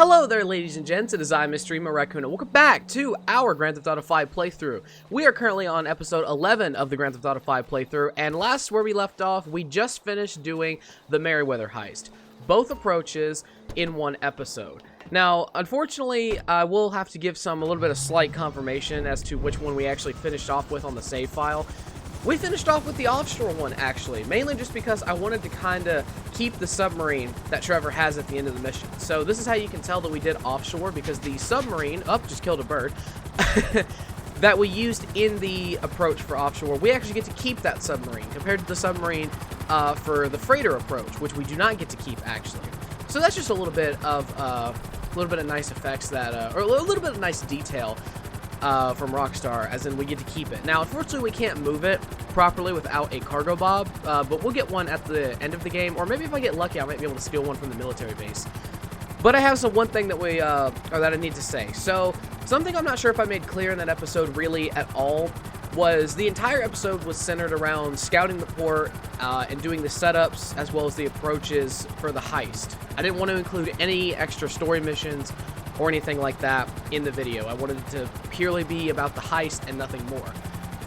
Hello there, ladies and gents, it is I, Mr. Emo Raccoon, and welcome back to our Grand Theft Auto 5 playthrough. We are currently on episode 11 of the Grand Theft Auto 5 playthrough, and last where we left off, we just finished doing the Merryweather heist. Both approaches in one episode. Now, unfortunately, I will have to give a little bit of slight confirmation as to which one we actually finished off with on the save file. We finished off with the offshore one, actually, mainly just because I wanted to kind of keep the submarine that Trevor has at the end of the mission. So this is how you can tell that we did offshore, because the submarine, just killed a bird, that we used in the approach for offshore, we actually get to keep that submarine, compared to the submarine for the freighter approach, which we do not get to keep, actually. So that's just a little bit of nice effects that, or a little bit of nice detail from Rockstar, as in we get to keep it. Now, unfortunately, we can't move it properly without a cargo bob, but we'll get one at the end of the game, or maybe if I get lucky, I might be able to steal one from the military base. But I have one thing that that I need to say. So, something I'm not sure if I made clear in that episode really at all was the entire episode was centered around scouting the port and doing the setups as well as the approaches for the heist. I didn't want to include any extra story missions or anything like that in the video. I wanted it to purely be about the heist and nothing more.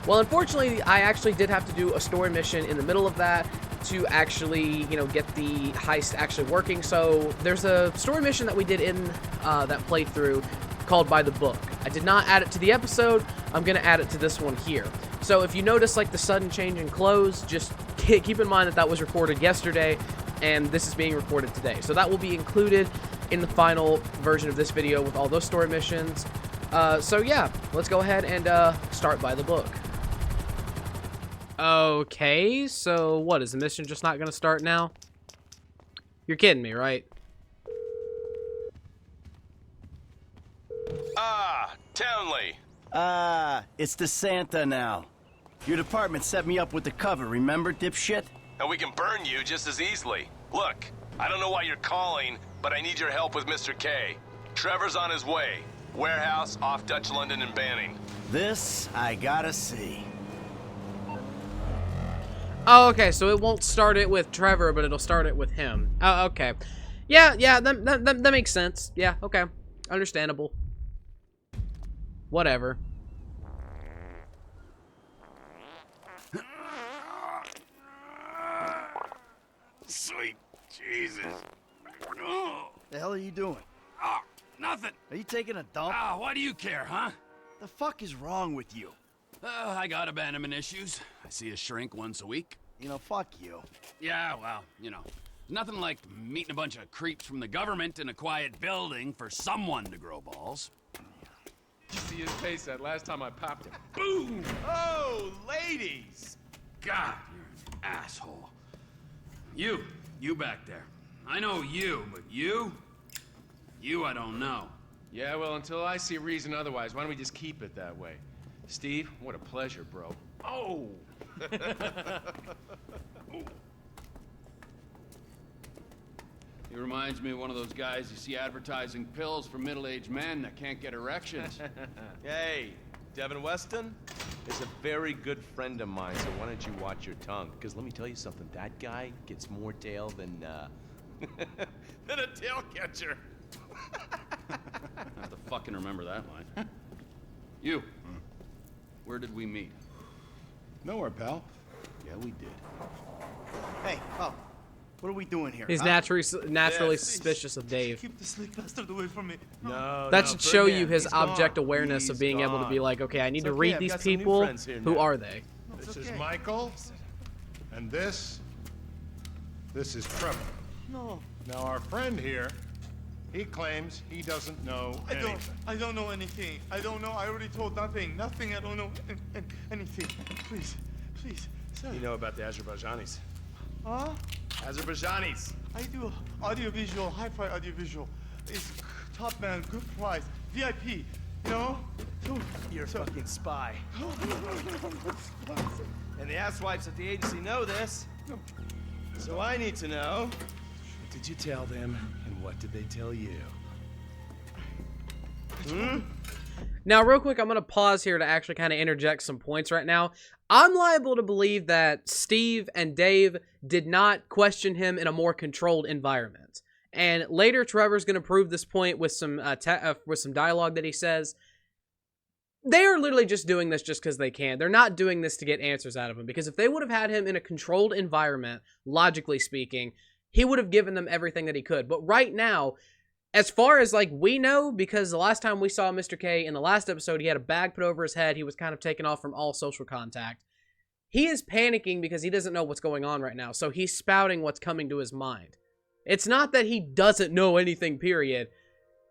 Well, unfortunately, I actually did have to do a story mission in the middle of that to actually, get the heist actually working. So there's a story mission that we did in that playthrough called By the Book. I did not add it to the episode. I'm going to add it to this one here. So if you notice like the sudden change in clothes, just keep in mind that that was recorded yesterday and this is being recorded today. So that will be included in the final version of this video with all those story missions. So yeah, let's go ahead and start By the Book. Okay, so what, is the mission just not gonna start now? You're kidding me, right? Townley. It's the Santa now. Your department set me up with the cover, remember, dipshit? And we can burn you just as easily. Look, I don't know why you're calling, but I need your help with Mr. K. Trevor's on his way. Warehouse off Dutch London and Banning. This I gotta see. Oh, okay, so it won't start it with Trevor, but it'll start it with him. Oh, okay. Yeah, that makes sense. Yeah, okay. Understandable. Whatever. Sweet Jesus. The hell are you doing? Oh, nothing. Are you taking a dump? Why do you care, huh? The fuck is wrong with you? I got abandonment issues. I see a shrink once a week. Fuck you. Yeah, well, nothing like meeting a bunch of creeps from the government in a quiet building for someone to grow balls. You see his face that last time I popped him. Boom! Oh, ladies! God, you're an asshole. You back there. I know you, but you I don't know. Yeah, well, until I see reason otherwise, why don't we just keep it that way? Steve, what a pleasure, bro. Oh! He reminds me of one of those guys you see advertising pills for middle-aged men that can't get erections. Hey, Devin Weston is a very good friend of mine, so why don't you watch your tongue? Because let me tell you something, that guy gets more tail than, than a tail catcher. I have to fucking remember that line. You, where did we meet? Nowhere, pal. Yeah, we did. Hey, oh, what are we doing here? He's naturally suspicious of Dave. Keep the sleep bastard away from me. No, That no, should show you Birdman, his he's gone. object awareness of He's being able to be gone. like, okay, I need It's to okay, read I've these got some new people. friends here Who now. are they? This is Michael, and this is Trevor. No, Now, our friend here, he claims he doesn't know anything. I don't know anything. I don't know. I already told nothing. Nothing. I don't know anything. Please, sir. You know about the Azerbaijanis. Huh? Azerbaijanis. I do audiovisual, hi-fi audiovisual. It's top man, good price, VIP. So, You're a fucking spy. And the asswipes at the agency know this. So I need to know, what did you tell them, and what did they tell you? Now, real quick, I'm going to pause here to actually kind of interject some points right now. I'm liable to believe that Steve and Dave did not question him in a more controlled environment. And later, Trevor's going to prove this point with some dialogue that he says. They are literally just doing this just because they can. They're not doing this to get answers out of him. Because if they would have had him in a controlled environment, logically speaking, he would have given them everything that he could. But right now, as far as, like, we know, because the last time we saw Mr. K in the last episode, he had a bag put over his head. He was kind of taken off from all social contact. He is panicking because he doesn't know what's going on right now. So he's spouting what's coming to his mind. It's not that he doesn't know anything, period.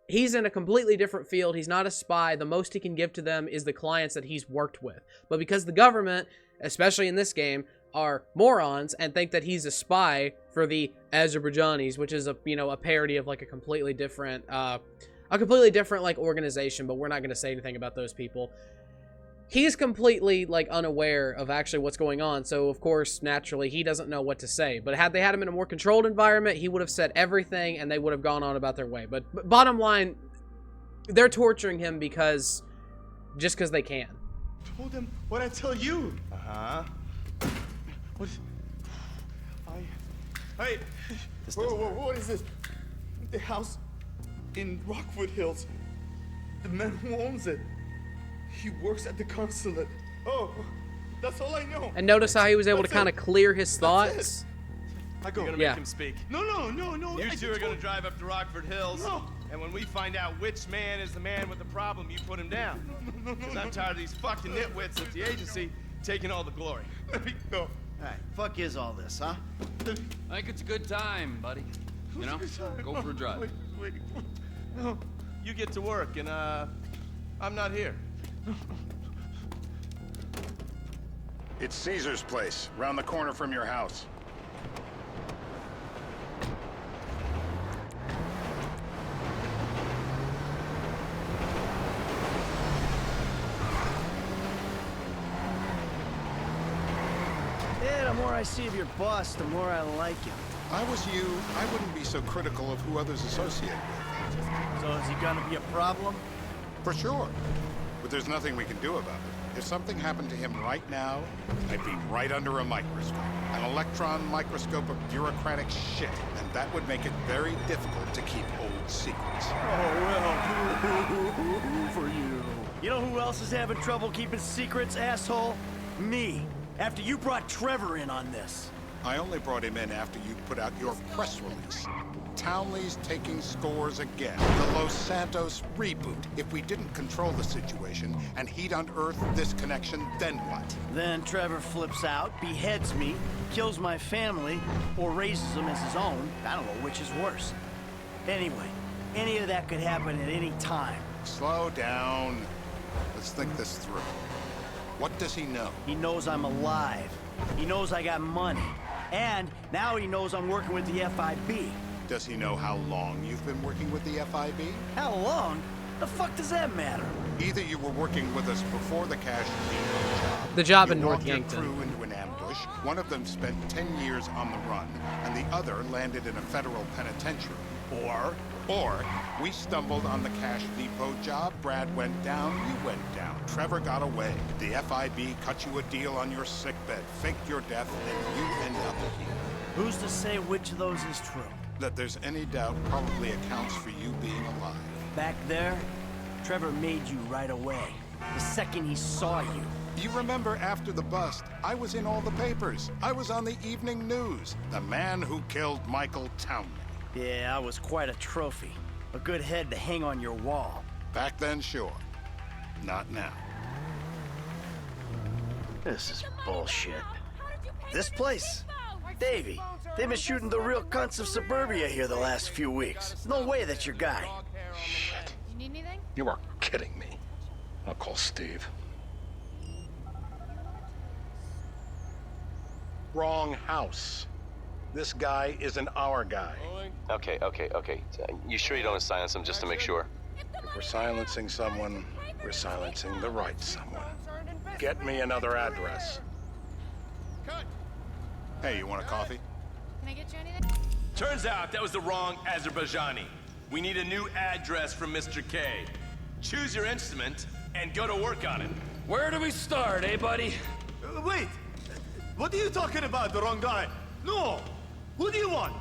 He's in a completely different field. He's not a spy. The most he can give to them is the clients that he's worked with. But because the government, especially in this game, are morons and think that he's a spy for the Azerbaijanis, which is a parody of like a completely different like organization, but we're not going to say anything about those people. He's completely like unaware of actually what's going on, so of course naturally he doesn't know what to say. But had they had him in a more controlled environment, he would have said everything and they would have gone on about their way. But bottom line, they're torturing him just because they can. Told him what I tell you. Uh-huh. What is... Hey! Whoa, what is this? The house in Rockwood Hills. The man who owns it. He works at the consulate. Oh, that's all I know. And notice how he was able to kind of clear his thoughts. I go. You're gonna make him speak. No. You two are gonna drive up to Rockford Hills. No. And when we find out which man is the man with the problem, you put him down. Because I'm tired of these fucking nitwits at the agency taking all the glory. Let me go. Hey, fuck is all this, huh? I think it's a good time, buddy. You know, go for a drive. Wait. No. You get to work, and I'm not here. It's Caesar's place, round the corner from your house. Yeah, the more I see of your boss, the more I like him. If I was you, I wouldn't be so critical of who others associate with. So is he gonna be a problem? For sure. But there's nothing we can do about it. If something happened to him right now, I'd be right under a microscope. An electron microscope of bureaucratic shit. And that would make it very difficult to keep old secrets. Oh, well, for you. You know who else is having trouble keeping secrets, asshole? Me. After you brought Trevor in on this. I only brought him in after you put out your press release. Townley's taking scores again. The Los Santos reboot. If we didn't control the situation and he'd unearthed this connection, then what? Then Trevor flips out, beheads me, kills my family, or raises them as his own. I don't know which is worse. Anyway, any of that could happen at any time. Slow down. Let's think this through. What does he know? He knows I'm alive. He knows I got money. And now he knows I'm working with the FIB. Does he know how long you've been working with the FIB? How long? The fuck does that matter? Either you were working with us before the Cash Depot job. The job in you North walked your Yankton. crew into an ambush. One of them spent 10 years on the run, and the other landed in a federal penitentiary. Or we stumbled on the Cash Depot job. Brad went down, you went down. Trevor got away. The FIB cut you a deal on your sickbed, faked your death, and you end up here. Who's to say which of those is true? That there's any doubt probably accounts for you being alive. Back there, Trevor made you right away. The second he saw you. You remember after the bust, I was in all the papers. I was on the evening news. The man who killed Michael Townley. Yeah, I was quite a trophy. A good head to hang on your wall. Back then, sure. Not now. This is bullshit. This place? Davey, they've been shooting the real cunts of suburbia here the last few weeks. No way that's your guy. Shit. You need anything? You are kidding me. I'll call Steve. Wrong house. This guy isn't our guy. Okay. You sure you don't silence him just to make sure? If we're silencing someone, we're silencing the right someone. Get me another address. Hey, you want a coffee? Can I get you anything? Turns out that was the wrong Azerbaijani. We need a new address from Mr. K. Choose your instrument and go to work on it. Where do we start, eh, buddy? Wait! What are you talking about, the wrong guy? No! Who do you want?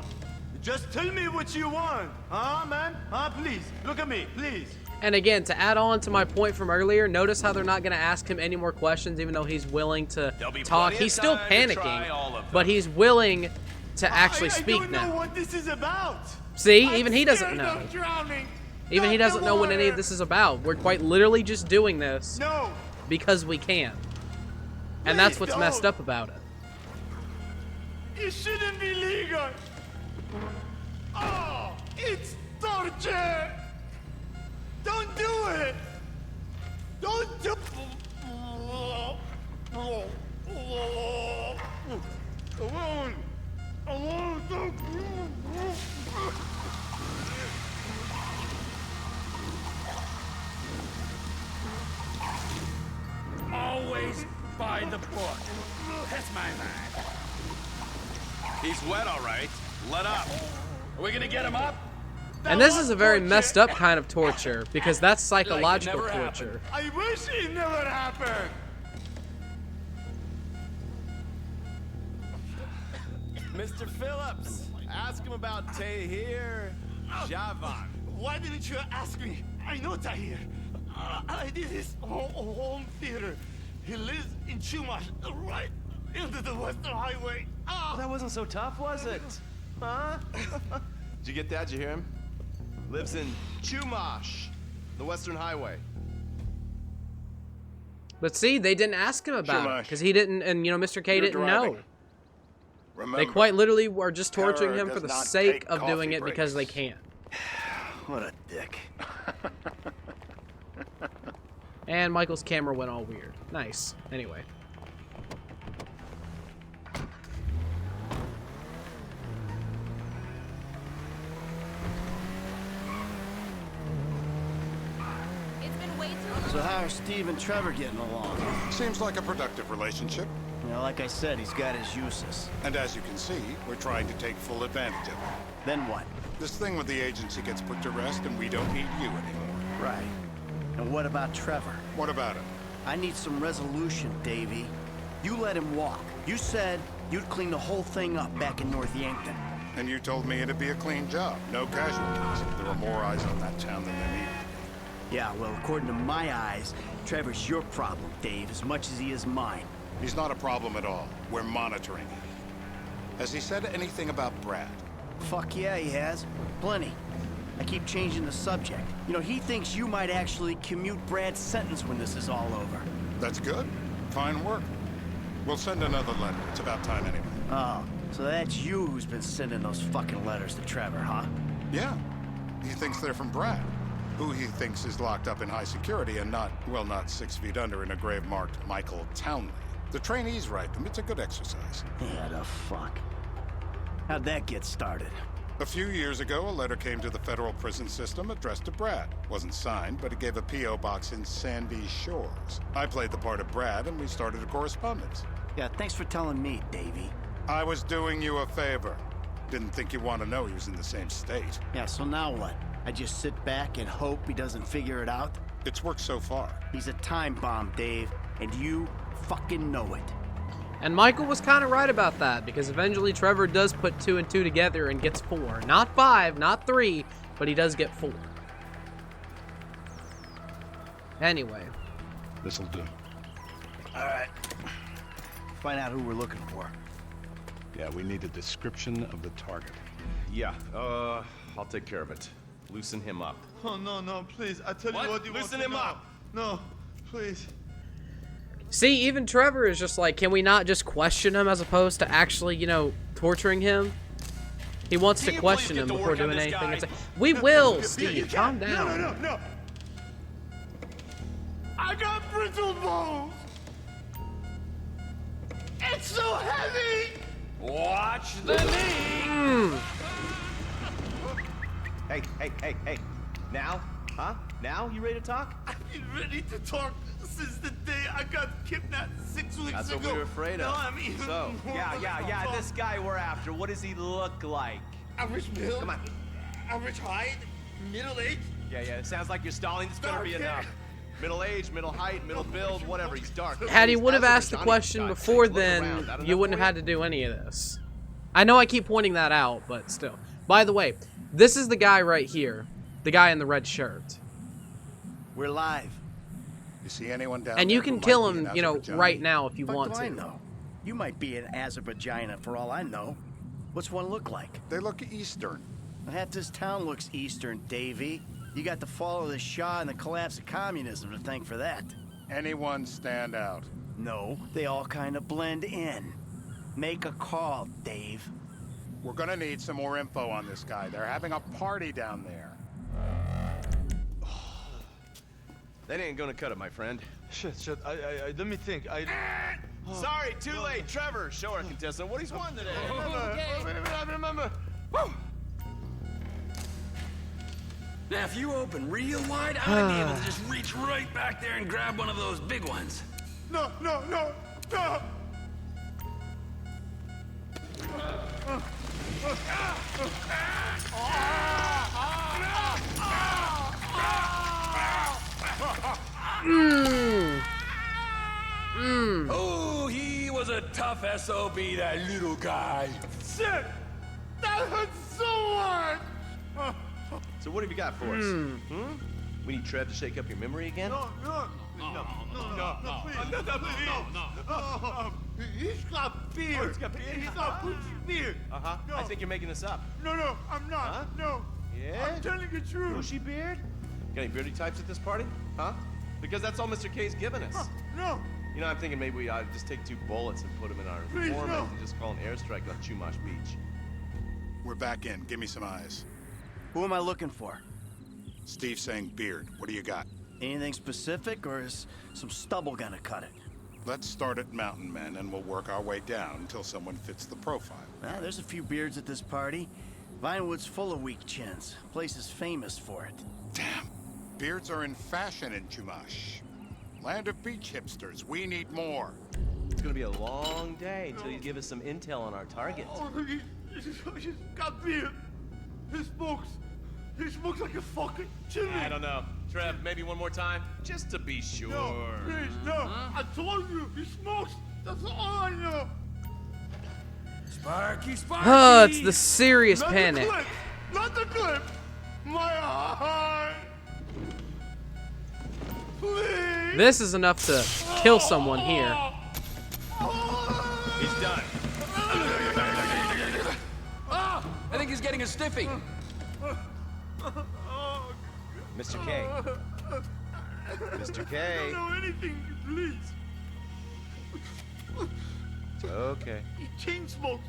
Just tell me what you want. Huh, man? Huh? Please, look at me, please. And again, to add on to my point from earlier, notice how they're not going to ask him any more questions, even though he's willing to There'll be talk. plenty of He's still time to try all of panicking, them. but he's willing to actually I speak don't now. know what this is about. See, I'm even he doesn't scared know. of drowning. Even he Not doesn't the know what any of water. this is about. We're quite literally just doing this No. because we can. And that's Please what's messed don't. up about it. It shouldn't be legal. Oh, it's torture. Don't do it. Don't do. Alone. Alone. Don't. Always by the book. That's my man. He's wet, all right. Let up. Are we gonna get him up? And this is a very messed up kind of torture, because that's psychological never torture. I wish it never happened. Mr. Phillips, ask him about Tahir Javan. Why didn't you ask me? I know Tahir. I did his home theater. He lives in Chumash, right into the Western Highway. Well, that wasn't so tough, was it? Huh? Did you get that? Did you hear him? Lives in Chumash, the Western Highway. But see, they didn't ask him about it, Chumash. because he didn't, and Mr. K You're didn't know. driving. Remember, They quite literally were just torturing terror him for does the not sake take of doing coffee it because they breaks. can. What a dick. And Michael's camera went all weird. Nice. Anyway. It's been way too long. So how are Steve and Trevor getting along? Seems like a productive relationship. You know, like I said, he's got his uses. And as you can see, we're trying to take full advantage of it. Then what? This thing with the agency gets put to rest and we don't need you anymore. Right. And what about Trevor? What about him? I need some resolution, Davey. You let him walk. You said you'd clean the whole thing up back in North Yankton. And you told me it'd be a clean job. No casualties. There were more eyes on that town than there needed. Yeah, well, according to my eyes, Trevor's your problem, Dave, as much as he is mine. He's not a problem at all. We're monitoring him. Has he said anything about Brad? Fuck yeah, he has. Plenty. I keep changing the subject. You know, he thinks you might actually commute Brad's sentence when this is all over. That's good. Fine work. We'll send another letter. It's about time anyway. Oh, so that's you who's been sending those fucking letters to Trevor, huh? Yeah. He thinks they're from Brad, who he thinks is locked up in high security and not 6 feet under in a grave marked Michael Townley. The trainees write them. It's a good exercise. Yeah, the fuck. How'd that get started? A few years ago, a letter came to the federal prison system addressed to Brad. Wasn't signed, but he gave a P.O. box in Sandy Shores. I played the part of Brad, and we started a correspondence. Yeah, thanks for telling me, Davey. I was doing you a favor. Didn't think you'd want to know he was in the same state. Yeah, so now what? I just sit back and hope he doesn't figure it out? It's worked so far. He's a time bomb, Dave, and you fucking know it. And Michael was kind of right about that, because eventually Trevor does put 2 and 2 together and gets 4. Not 5, not 3, but he does get 4. Anyway. This'll do. All right. Find out who we're looking for. Yeah, we need a description of the target. Yeah, I'll take care of it. Loosen him up. Oh, no, no, please. I tell What? you what you Loosen want him to know. up. No, please. See, even Trevor is just like, can we not just question him as opposed to actually, torturing him? He wants to Can you question please him get to before work on doing this anything. guy? It's like, we will, You Steve. can't. Calm down. No. I got brittle bones. It's so heavy. Watch the knee! Hey. Now? Huh? Now? You ready to talk? I've been ready to talk since the day I got kidnapped 6 weeks That's ago. what we were afraid of. No, I'm even So, more yeah, than- this guy we're after, what does he look like? Average build. Come on. Average height. Middle age. Yeah, it sounds like you're stalling. This better be Dark hair. enough. Middle age, middle height, middle build, whatever. He's dark. Had he would have As if asked the Johnny question got before chicks looking then, around. Not you enough wouldn't have for had to do any of this. I know I keep pointing that out, but still. By the way, this is the guy right here. The guy in the red shirt. We're live. You see anyone down And there you who can might kill be him, an you know, Azerbaijani? right now if you Fuck want do to. I know? You might be an Azerbaijani for all I know. What's one look like? They look Eastern. Half this town looks Eastern, Davy. You got the fall of the Shah and the collapse of communism to thank for that. Anyone stand out? No, they all kind of blend in. Make a call, Dave. We're gonna need some more info on this guy. They're having a party down there. That ain't gonna cut it, my friend. Shit. Let me think. Sorry, too late. Trevor, show our contestant what he's won today. I remember. Now, if you open real wide, I'd be able to just reach right back there and grab one of those big ones. No. Oh, he was a tough SOB, that little guy. Shit! That hurts so much! So what have you got for us? We need Trev to shake up your memory again? No, he's got beard. He's got beard? He's got Gucci beard. Uh-huh. No. I think you're making this up. No, I'm not. Huh? No. Yeah? I'm telling the truth. Bushy beard? Got any beardy types at this party? Huh? Because that's all Mr. K's given us. No. You know, I'm thinking maybe we just take 2 bullets and put them in our Please, informant no. and just call an airstrike on Chumash Beach. We're back in. Give me some eyes. Who am I looking for? Steve saying beard. What do you got? Anything specific, or is some stubble gonna cut it? Let's start at Mountain Men, and we'll work our way down until someone fits the profile. There's a few beards at this party. Vinewood's full of weak chins. Place is famous for it. Damn. Beards are in fashion in Chumash. Land of beach hipsters. We need more. It's gonna be a long day until you give us some intel on our target. He's got beard. He smokes like a fucking chimney. I don't know. Trev, maybe one more time? Just to be sure. No, please, no. I told you, he smokes. That's all I know. Sparky. Oh, it's the serious Not panic. the clip. Not the clip. My heart. Please. This is enough to kill someone here. He's done. I think he's getting a stiffy. Mr. K. Mr. K. I don't know anything, please. Okay. He chain smokes.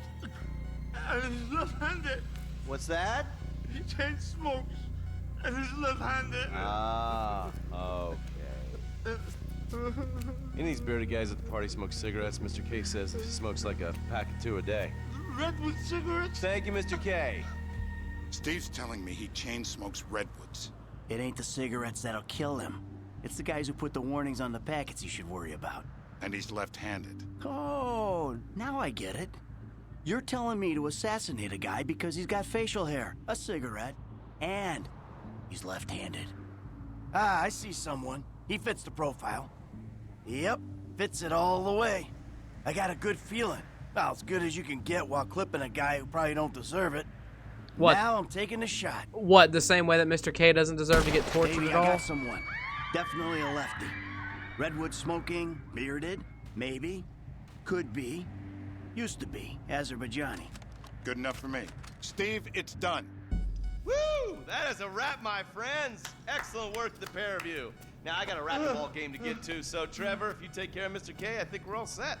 And he's left-handed. What's that? He chain smokes. And he's left-handed. Ah, okay. Any of these bearded guys at the party smoke cigarettes. Mr. K says he smokes like a pack of 2 a day. Redwood cigarettes? Thank you, Mr. K. Steve's telling me he chain smokes redwoods. It ain't the cigarettes that'll kill him. It's the guys who put the warnings on the packets you should worry about. And he's left-handed. Oh, now I get it. You're telling me to assassinate a guy because he's got facial hair, a cigarette, and he's left-handed. Ah, I see someone. He fits the profile. Yep, fits it all the way. I got a good feeling. Well, as good as you can get while clipping a guy who probably don't deserve it. What? Now I'm taking a shot. What, the same way that Mr. K doesn't deserve to get tortured Maybe at I all? got someone. Definitely a lefty. Redwood smoking, bearded, maybe, could be, used to be, Azerbaijani. Good enough for me. Steve, it's done. Woo! That is a wrap, my friends. Excellent work, the pair of you. Now, I got a racquetball game to get to, so Trevor, if you take care of Mr. K, I think we're all set.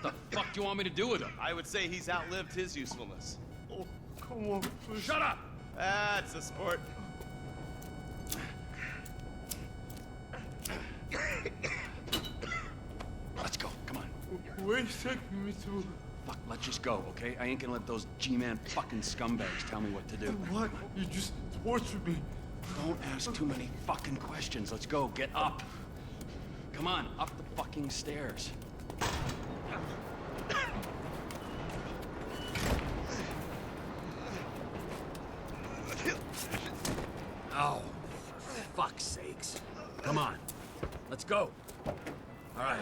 What the fuck do you want me to do with him? I would say he's outlived his usefulness. Oh, come on, please. Shut up! That's a sport. Let's go, come on. Where you taking me to? Fuck, let's just go, okay? I ain't gonna let those G-Man fucking scumbags tell me what to do. What? You just tortured me. Don't ask too many fucking questions. Let's go, get up. Come on, up the fucking stairs. Oh, for fuck's sakes. Come on, let's go. All right,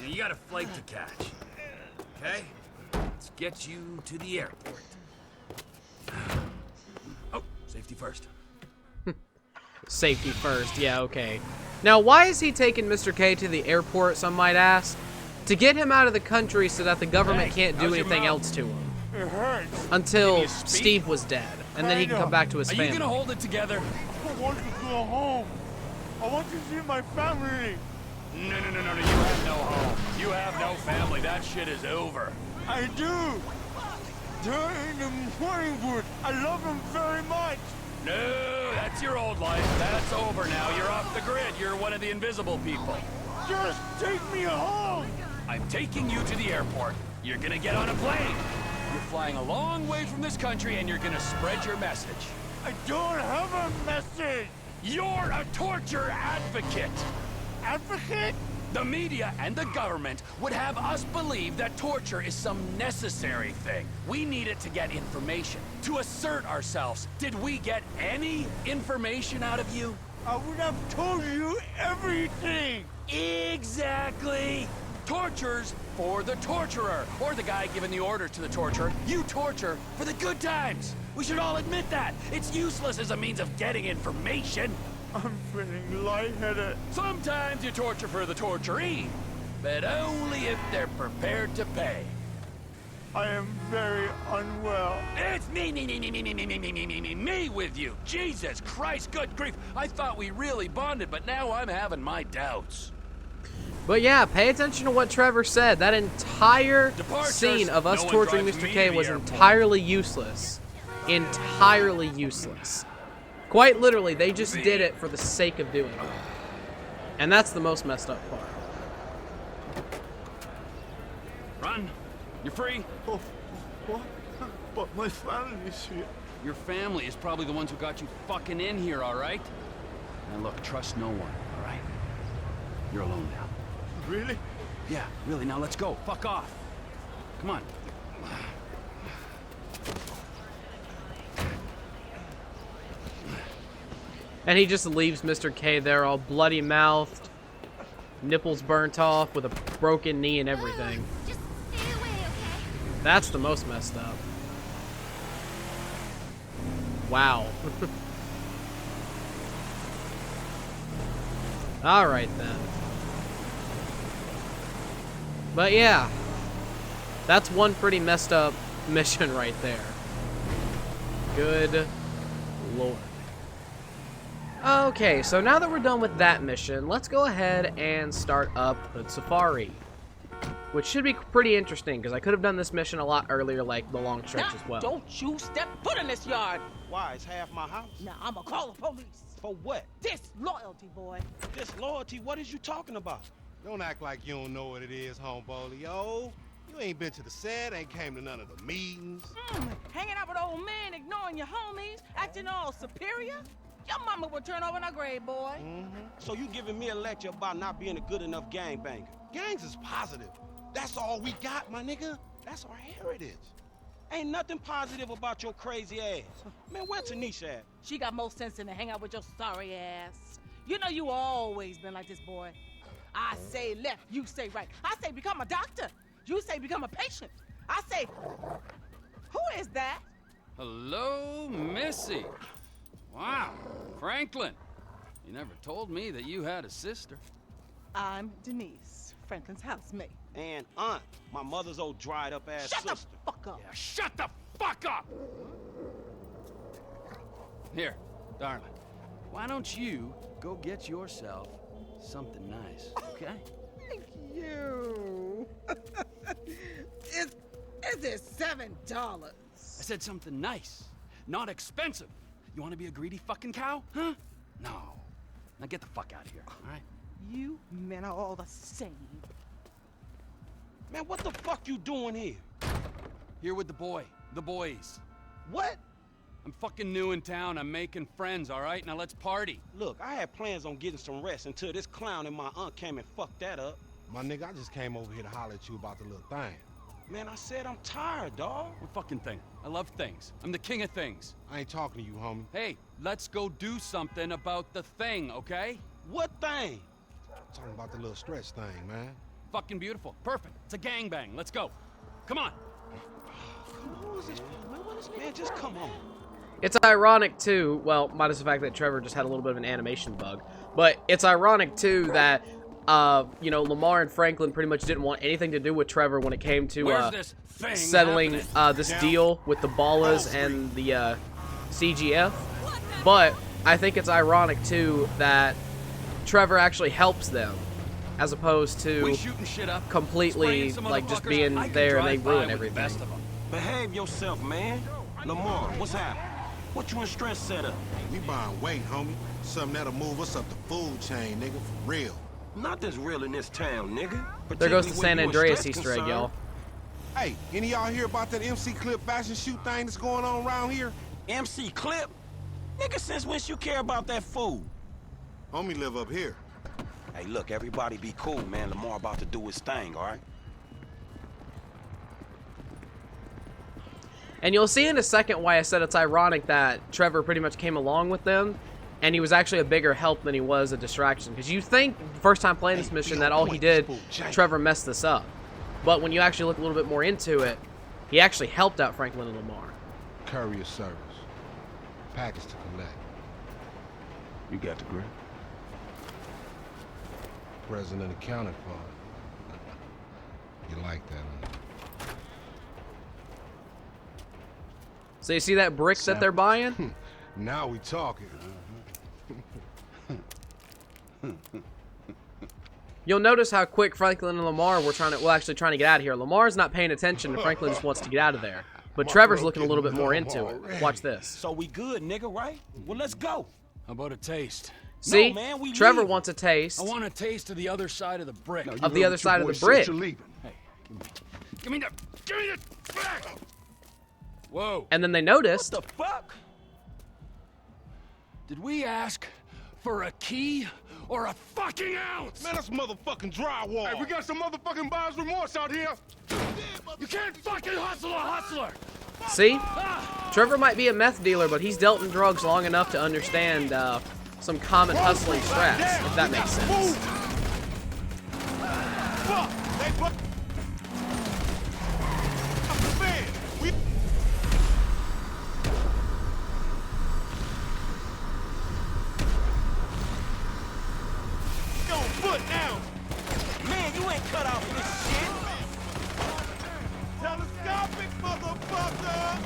now you got a flight to catch, okay? Let's get you to the airport. Safety first. Safety first, yeah, okay. Now, why is he taking Mr. K to the airport, some might ask? To get him out of the country so that the government can't do anything else to him. It hurts. Until Steve was dead, and then he can come back to his Are family. you gonna hold it together? I want to go home. I want to see my family. No. You have no home. You have no family. That shit is over. I do. They're in the morning wood. I love them very much. No, that's your old life. That's over now. You're off the grid. You're one of the invisible people. Just take me home. I'm taking you to the airport. You're gonna get on a plane. You're flying a long way from this country and you're gonna spread your message. I don't have a message. You're a torture advocate. Advocate? The media and the government would have us believe that torture is some necessary thing. We need it to get information, to assert ourselves. Did we get any information out of you? I would have told you everything. Exactly. Torture's for the torturer, or the guy giving the orders to the torturer. You torture for the good times. We should all admit that. It's useless as a means of getting information. I'm feeling lightheaded. Sometimes you torture for the torturee, but only if they're prepared to pay. I am very unwell. It's me with you. Jesus Christ, good grief. I thought we really bonded, but now I'm having my doubts. But yeah, pay attention to what Trevor said. That entire Departures. scene of us No one torturing drives Mr. me K to the was airport. entirely useless. Entirely useless. Quite literally, they just did it for the sake of doing it. And that's the most messed up part. Run. You're free. Oh, what? But my family's here. Your family is probably the ones who got you fucking in here, all right? Now look, trust no one, all right? You're alone now. Really? Yeah, really, now let's go. Fuck off. Come on. And he just leaves Mr. K there all bloody-mouthed, nipples burnt off, with a broken knee and everything. Just stay away, okay? That's the most messed up. Wow. Alright then. But yeah, that's one pretty messed up mission right there. Good lord. Okay, so now that we're done with that mission, let's go ahead and start up Hood Safari. Which should be pretty interesting, because I could have done this mission a lot earlier, like the long stretch as well. Don't you step foot in this yard. Why? It's half my house. Now I'ma call the police. For what? Disloyalty, boy. Disloyalty? What is you talking about? Don't act like you don't know what it is, homeboy. Yo, you ain't been to the set, ain't came to none of the meetings. Hanging out with old men, ignoring your homies, acting all superior. Your mama would turn over in her grave, boy. So you giving me a lecture about not being a good enough gangbanger? Gangs is positive. That's all we got, my nigga. That's our heritage. Ain't nothing positive about your crazy ass. Man, where Tanisha at? She got more sense than to hang out with your sorry ass. You know you always been like this, boy. I say left, you say right. I say become a doctor. You say become a patient. I say, who is that? Hello, Missy. Wow, Franklin. You never told me that you had a sister. I'm Denise, Franklin's housemate. And Aunt, my mother's old dried up ass Shut sister. the fuck up. Yeah, shut the fuck up! Here, darling, why don't you go get yourself something nice, okay? Thank you. Is it $7? I said something nice, not expensive. You want to be a greedy fucking cow, huh? No. Now get the fuck out of here, all right? You men are all the same. Man, what the fuck you doing here? Here with the boys. What? I'm fucking new in town. I'm making friends, all right? Now let's party. Look, I had plans on getting some rest until this clown and my aunt came and fucked that up. My nigga, I just came over here to holler at you about the little thing. Man, I said I'm tired, dawg. What fucking thing? I love things. I'm the king of things. I ain't talking to you, homie. Hey, let's go do something about the thing, okay? What thing? I'm talking about the little stretch thing, man. Fucking beautiful. Perfect. It's a gangbang. Let's go. Come on. Who is this? Man, just come on. It's ironic, too, well, minus the fact that Trevor just had a little bit of an animation bug, but it's ironic, too, that, you know, Lamar and Franklin pretty much didn't want anything to do with Trevor when it came to, settling, this deal with the Ballas and the, CGF, but I think it's ironic, too, that Trevor actually helps them, as opposed to completely, like, just being there and they ruin everything. Behave yourself, man. Lamar, what's happening? What you in stress set up? We buying weight, homie. Something that'll move us up the food chain, nigga, for real. Nothing's real in this town, nigga. There goes the San Andreas Easter egg, y'all. Hey, any of y'all hear about that MC Clip fashion shoot thing that's going on around here? MC Clip? Nigga, since when you care about that fool? Homie live up here. Hey, look, everybody be cool, man. Lamar about to do his thing, all right? And you'll see in a second why I said it's ironic that Trevor pretty much came along with them, and he was actually a bigger help than he was a distraction. Because you think, first time playing this mission, that all he did, Trevor messed this up. But when you actually look a little bit more into it, he actually helped out Franklin and Lamar. Courier service. Package to collect. You got the grip? President accounted for it. You like that, huh? So you see that brick that they're buying? Now we talking. You'll notice how quick Franklin and Lamar were actually trying to get out of here. Lamar's not paying attention, and Franklin just wants to get out of there. But Trevor's looking a little bit more into it. Watch this. So we good, nigga, right? Well, let's go. How about a taste? See, no, man, Trevor wants a taste. I want a taste of the other side of the brick. Of the other side of the brick. Hey, give me the back. Whoa. And then they noticed. What the fuck? Did we ask for a key or a fucking ounce? Man, that's motherfucking drywall. Hey, we got some motherfucking buyer's remorse out here. You can't fucking hustle a hustler. See? Trevor might be a meth dealer, but he's dealt in drugs long enough to understand some common hustling straps, if that makes sense. Man, you ain't cut out for this shit. Telescopic, motherfucker!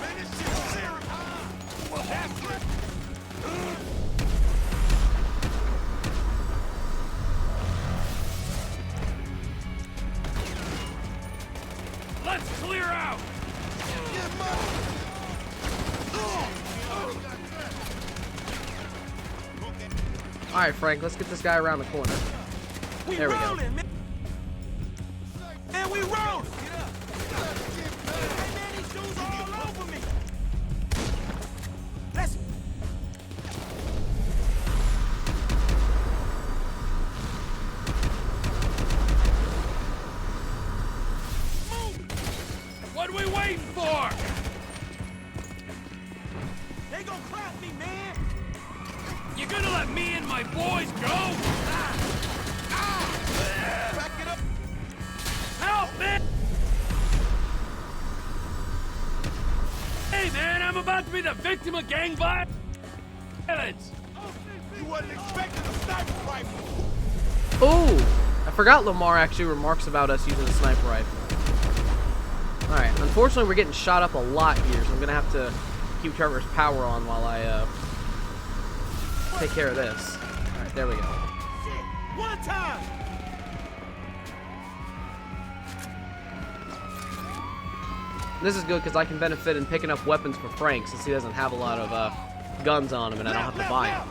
Man, this shit's serious. Well, that's it. Let's clear out. All right, Frank, let's get this guy around the corner. There we go. Man, we rolling. Man, these dudes are all over me. Let's. What are we waiting for? They gonna clap me, man. You gonna let me and my boys go? Back it up. Help me! Hey man, I'm about to be the victim of gang violence. You wasn't expecting a sniper rifle. Ooh! I forgot Lamar actually remarks about us using a sniper rifle. Alright, unfortunately we're getting shot up a lot here, so I'm gonna have to keep Trevor's power on while I take care of this. Alright, there we go. One time. This is good because I can benefit in picking up weapons for Frank since he doesn't have a lot of guns on him and I don't have to buy them.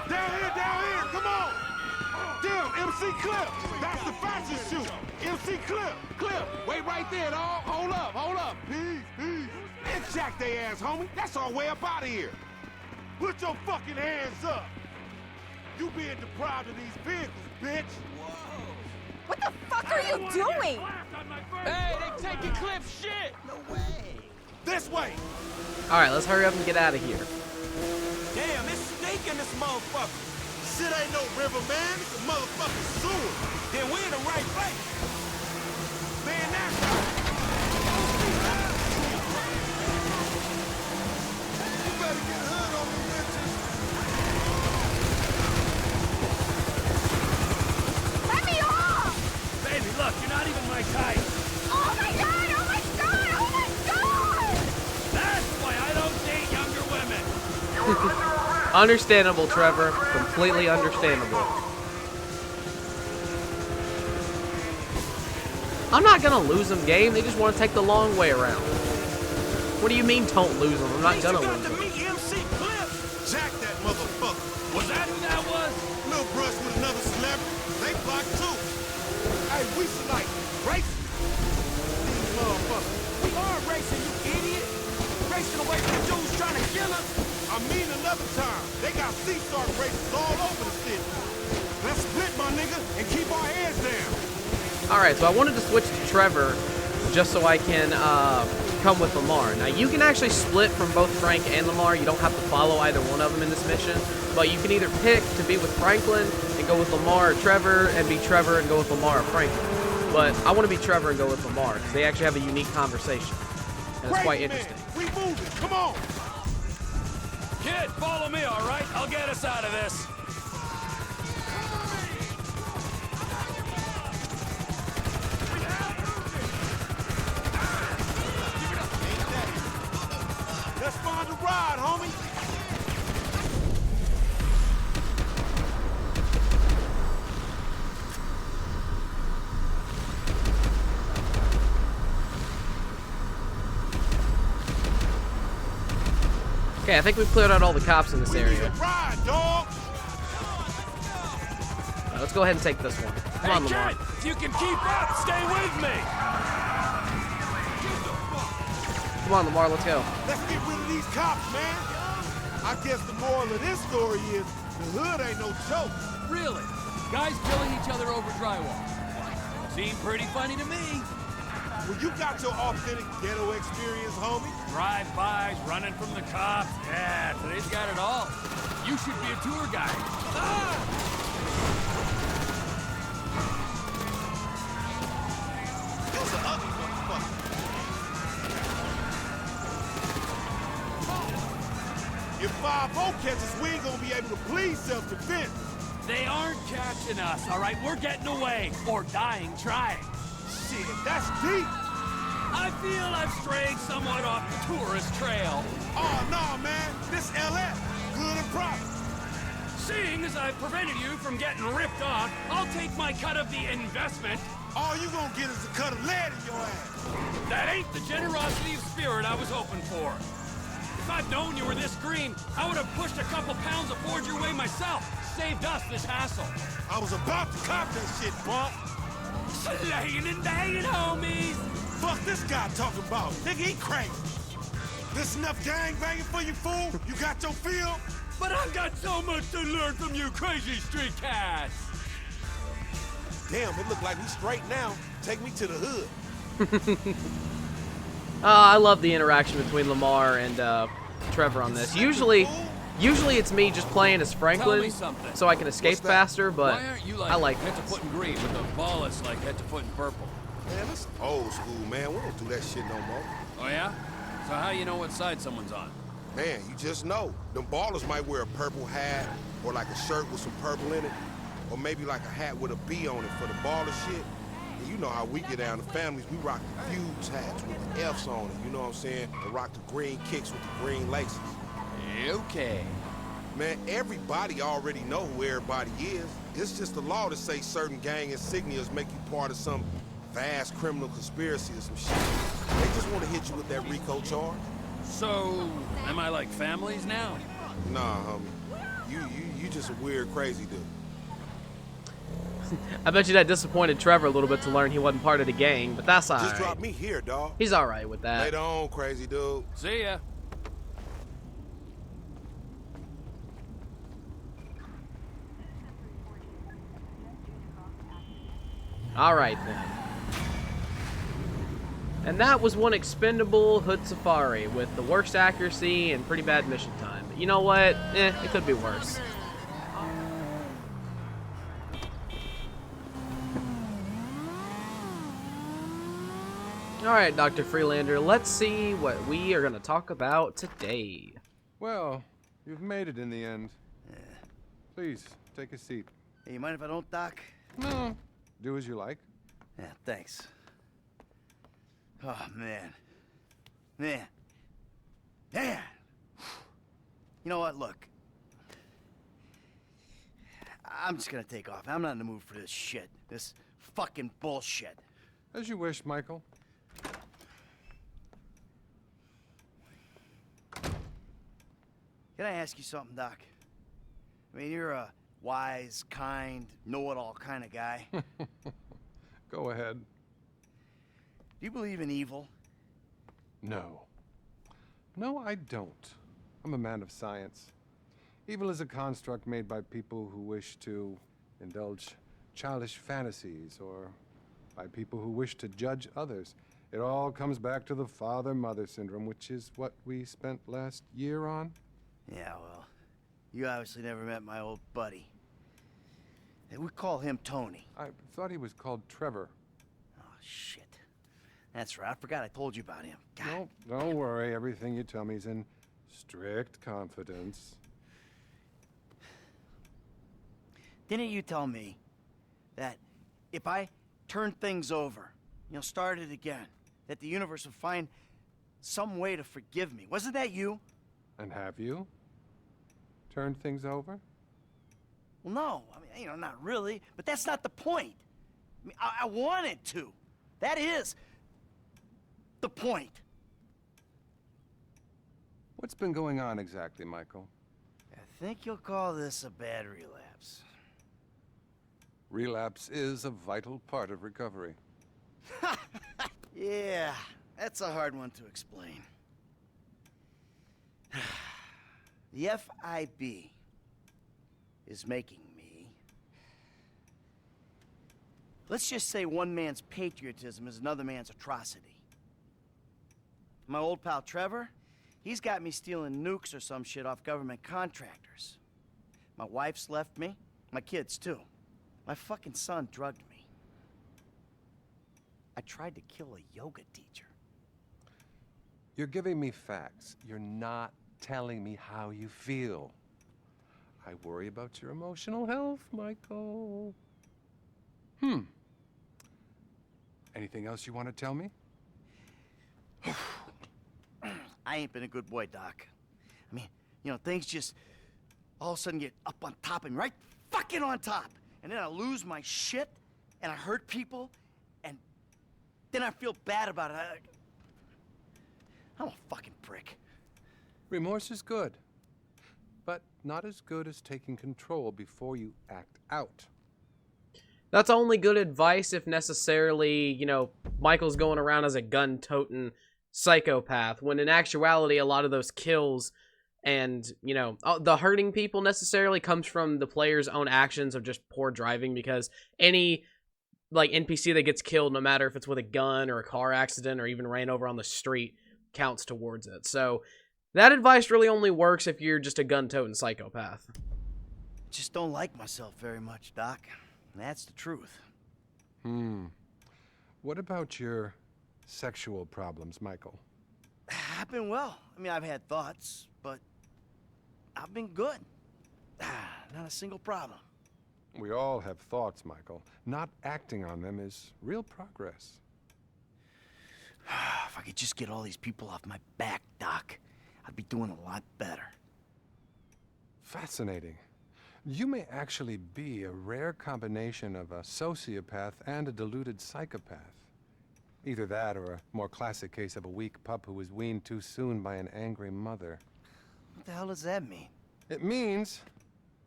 Down here, come on! Damn, MC Clip! That's the fashion shoot! MC Clip! Wait right there, dog! Hold up! Peace! Let's jack they ass, homie! That's our way up out of here! Put your fucking hands up! You being deprived of these vehicles, bitch! What the fuck are you doing? Hey, they taking Clip shit. No way. This way! Alright, let's hurry up and get out of here. Damn, it's stinking. in this motherfucker. Shit ain't no river, man. It's a motherfucking sewer. Then we in the right place. Man, that's right. You better get hood on me, bitches. Let me off! Baby, look, you're not even my type. Oh my god! Oh my god! Oh my god! That's why I don't date younger women. Understandable, Trevor. Completely understandable. I'm not gonna lose them, game. They just want to take the long way around. What do you mean, don't lose them? I'm not gonna lose them. Meet MC Clip. Jack that motherfucker. Was that who that was? Little brush with another celebrity. They blocked too. Hey, we should like race these motherfuckers. We are racing, you idiot. Racing away from the dudes trying to kill us. I mean another time. They got C-Star races all over the city. Let's split, my nigga, and keep our heads down. Alright, so I wanted to switch to Trevor just so I can come with Lamar. Now, you can actually split from both Frank and Lamar. You don't have to follow either one of them in this mission. But you can either pick to be with Franklin and go with Lamar or Trevor, and be Trevor and go with Lamar or Franklin. But I want to be Trevor and go with Lamar because they actually have a unique conversation. And it's quite interesting. We moving. Come on. Kid, follow me, all right? I'll get us out of this. Let's find a ride, homie. Okay, I think we've cleared out all the cops in this area. Ride, dog. Let's go ahead and take this one. Come on, Lamar. Kid, if you can keep up, stay with me. Come on, Lamar, let's go. Let's get rid of these cops, man. I guess the moral of this story is the hood ain't no joke. Really? Guys killing each other over drywall. Seemed pretty funny to me. Well, you got your authentic ghetto experience, homie. Drive-bys, running from the cops. Yeah, today's got it all. You should be a tour guide. Ah! Those are ugly motherfuckers. If 5-0 catches, we ain't gonna be able to plead self-defense. They aren't catching us, all right? We're getting away, or dying trying. Shit, that's deep. I feel I've strayed somewhat off the tourist trail. Oh, no, man. This LF, good and proper. Seeing as I've prevented you from getting ripped off, I'll take my cut of the investment. All you gonna get is a cut of lead in your ass. That ain't the generosity of spirit I was hoping for. If I'd known you were this green, I would have pushed a couple pounds aboard your way myself. Saved us this hassle. I was about to cop that shit, bump. Slaying and banging, homies. Fuck this guy talking about. Nigga, he crazy. This enough gang banging for you, fool? You got your feel? But I've got so much to learn from you crazy street cats. Damn, it look like we straight now. Take me to the hood. I love the interaction between Lamar and Trevor on this. Usually it's me just playing as Franklin, so I can escape faster, but Why aren't you like I like head to this. foot in green with a ballast like head to foot in purple? Man, this old school, man. We don't do that shit no more. Oh yeah? So how you know what side someone's on? Man, you just know. Them ballers might wear a purple hat, or like a shirt with some purple in it, or maybe like a hat with a B on it for the baller shit. And you know how we get down, the families, we rock the fuse hats with the F's on it, you know what I'm saying? And rock the green kicks with the green laces. Okay. Man, everybody already know who everybody is. It's just the law to say certain gang insignias make you part of some vast criminal conspiracy or some shit. They just want to hit you with that RICO charge. So, am I like families now? Nah, homie. You just a weird, crazy dude. I bet you that disappointed Trevor a little bit to learn he wasn't part of the gang, but that's alright. Just drop me here, dawg. He's alright with that. Later on, crazy dude. See ya. Alright then. And that was one expendable Hood Safari with the worst accuracy and pretty bad mission timing. you know what? It could be worse. Alright, Dr. Freelander, let's see what we are going to talk about today. Well, you've made it in the end. Yeah. Please, take a seat. Hey, you mind if I don't, Doc? No. Do as you like. Yeah, thanks. Oh, man. Man. Man! You know what? Look. I'm just gonna take off. I'm not in the mood for this shit. This fucking bullshit. As you wish, Michael. Can I ask you something, Doc? I mean, you're a wise, kind, know-it-all kind of guy. Go ahead. Do you believe in evil? No. No, I don't. I'm a man of science. Evil is a construct made by people who wish to indulge childish fantasies, or by people who wish to judge others. It all comes back to the father-mother syndrome, which is what we spent last year on. Yeah, well, you obviously never met my old buddy. Hey, we call him Tony. I thought he was called Trevor. Oh, shit. That's right. I forgot I told you about him. God. No, don't worry. Everything you tell me is in strict confidence. Didn't you tell me that if I turned things over, start it again, that the universe would find some way to forgive me? Wasn't that you? And have you turned things over? Well, no. I mean, not really. But that's not the point. I mean, I wanted to. That is the point. What's been going on exactly, Michael? I think you'll call this a bad relapse. Relapse is a vital part of recovery. Yeah, that's a hard one to explain. The FIB is making me... Let's just say one man's patriotism is another man's atrocity. My old pal Trevor, he's got me stealing nukes or some shit off government contractors. My wife's left me, my kids too. My fucking son drugged me. I tried to kill a yoga teacher. You're giving me facts. You're not telling me how you feel. I worry about your emotional health, Michael. Anything else you want to tell me? I ain't been a good boy, Doc. I mean, things just all of a sudden get up on top of me, right fucking on top. And then I lose my shit, and I hurt people, and then I feel bad about it. I'm a fucking prick. Remorse is good, but not as good as taking control before you act out. That's only good advice if necessarily, Michael's going around as a gun-toting psychopath, when in actuality, a lot of those kills and, the hurting people necessarily comes from the player's own actions of just poor driving, because any, NPC that gets killed, no matter if it's with a gun or a car accident or even ran over on the street, counts towards it. So that advice really only works if you're just a gun-toting psychopath. Just don't like myself very much, Doc. That's the truth. What about your sexual problems, Michael? I've been well. I mean, I've had thoughts, but I've been good. Not a single problem. We all have thoughts, Michael. Not acting on them is real progress. If I could just get all these people off my back, Doc, I'd be doing a lot better. Fascinating. You may actually be a rare combination of a sociopath and a deluded psychopath. Either that or a more classic case of a weak pup who was weaned too soon by an angry mother. What the hell does that mean? It means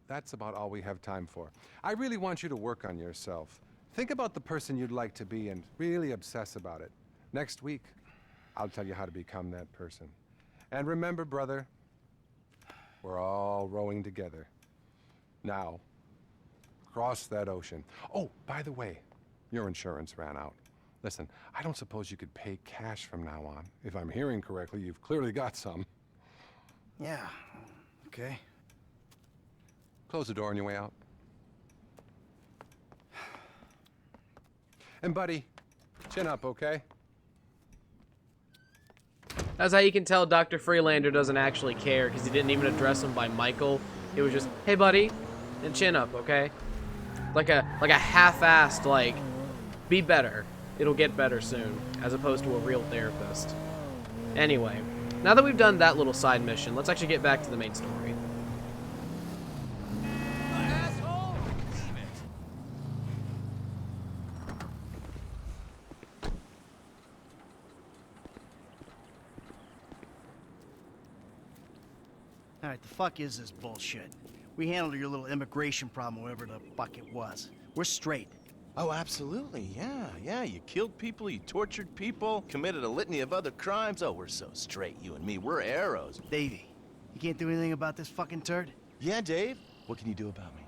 that's about all we have time for. I really want you to work on yourself. Think about the person you'd like to be and really obsess about it. Next week, I'll tell you how to become that person. And remember, brother, we're all rowing together. Now, cross that ocean. Oh, by the way, your insurance ran out. Listen, I don't suppose you could pay cash from now on. If I'm hearing correctly, you've clearly got some. Yeah, Okay. Close the door on your way out. And buddy, chin up, okay? That's how you can tell Dr. Freelander doesn't actually care, because he didn't even address him by Michael. It was just, hey buddy, and chin up, okay? Like a half-assed, like, be better. It'll get better soon, as opposed to a real therapist. Anyway, now that we've done that little side mission, let's actually get back to the main story. All right, the fuck is this bullshit? We handled your little immigration problem, whatever the fuck it was. We're straight. Oh, absolutely, yeah. You killed people, you tortured people, committed a litany of other crimes. Oh, we're so straight, you and me. We're arrows. Davey, you can't do anything about this fucking turd? Yeah, Dave? What can you do about me?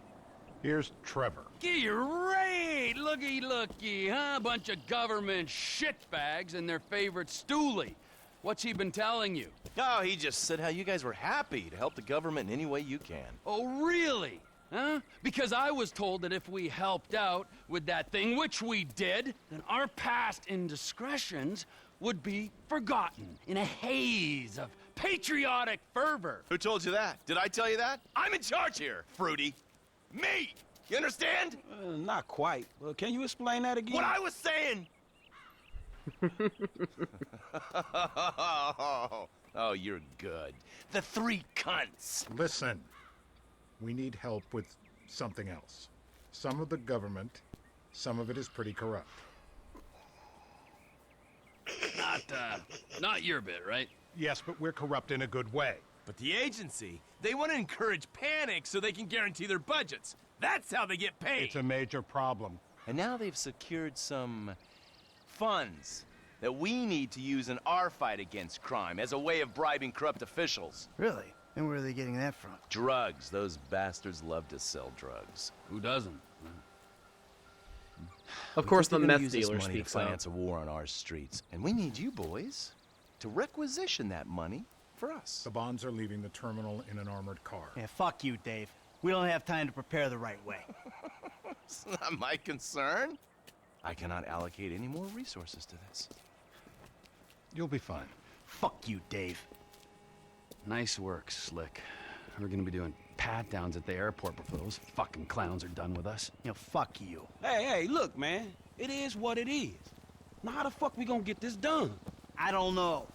Here's Trevor. Great! Looky, huh? Bunch of government shitbags and their favorite stoolie. What's he been telling you? Oh, he just said how you guys were happy to help the government in any way you can. Oh, really? Huh? Because I was told that if we helped out with that thing, which we did, then our past indiscretions would be forgotten in a haze of patriotic fervor. Who told you that? Did I tell you that? I'm in charge here, Fruity. Me! You understand? Not quite. Well, can you explain that again? What I was saying! Oh, you're good. The three cunts. Listen, we need help with something else. Some of the government, some of it is pretty corrupt. Not your bit, right? Yes, but we're corrupt in a good way. But the agency, they want to encourage panic so they can guarantee their budgets. That's how they get paid. It's a major problem. And now they've secured some funds that we need to use in our fight against crime as a way of bribing corrupt officials. Really? And where are they getting that from? Drugs. Those bastards love to sell drugs. Who doesn't? Of course, the They're gonna meth use this dealer money to speaks out. finance a war on our streets, and we need you boys to requisition that money for us. The bonds are leaving the terminal in an armored car. Yeah, fuck you, Dave. We don't have time to prepare the right way. It's not my concern. I cannot allocate any more resources to this. You'll be fine. Fuck you, Dave. Nice work, Slick. We're gonna be doing pat-downs at the airport before those fucking clowns are done with us. You know, fuck you. Hey, look, man. It is what it is. Now, how the fuck we gonna get this done? I don't know.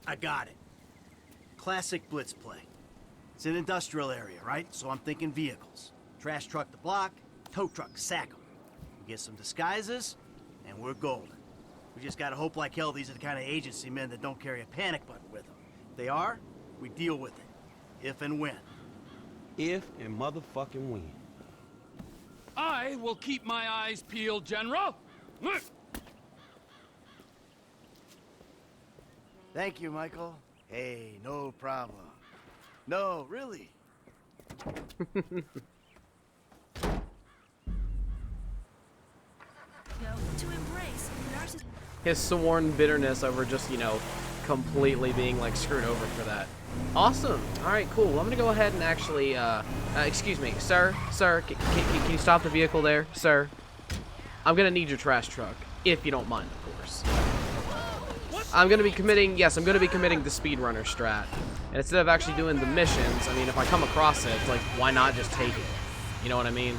I got it. Classic blitz play. It's an industrial area, right? So I'm thinking vehicles. Trash truck the block, tow truck sack 'em. We get some disguises, and we're golden. We just gotta hope like hell these are the kind of agency men that don't carry a panic button with them. If they are, we deal with it. If and when. If and motherfucking when. I will keep my eyes peeled, General. Thank you, Michael. Hey, no problem. No, really. To embrace narcissism. His sworn bitterness over just, you know, completely being, like, screwed over for that. Awesome. Alright, cool. Well, I'm gonna go ahead and actually, excuse me. Sir, can you stop the vehicle there? Sir? I'm gonna need your trash truck, if you don't mind, of course. I'm gonna be committing the speedrunner strat. And instead of actually doing the missions, I mean, if I come across it, it's like, why not just take it? You know what I mean?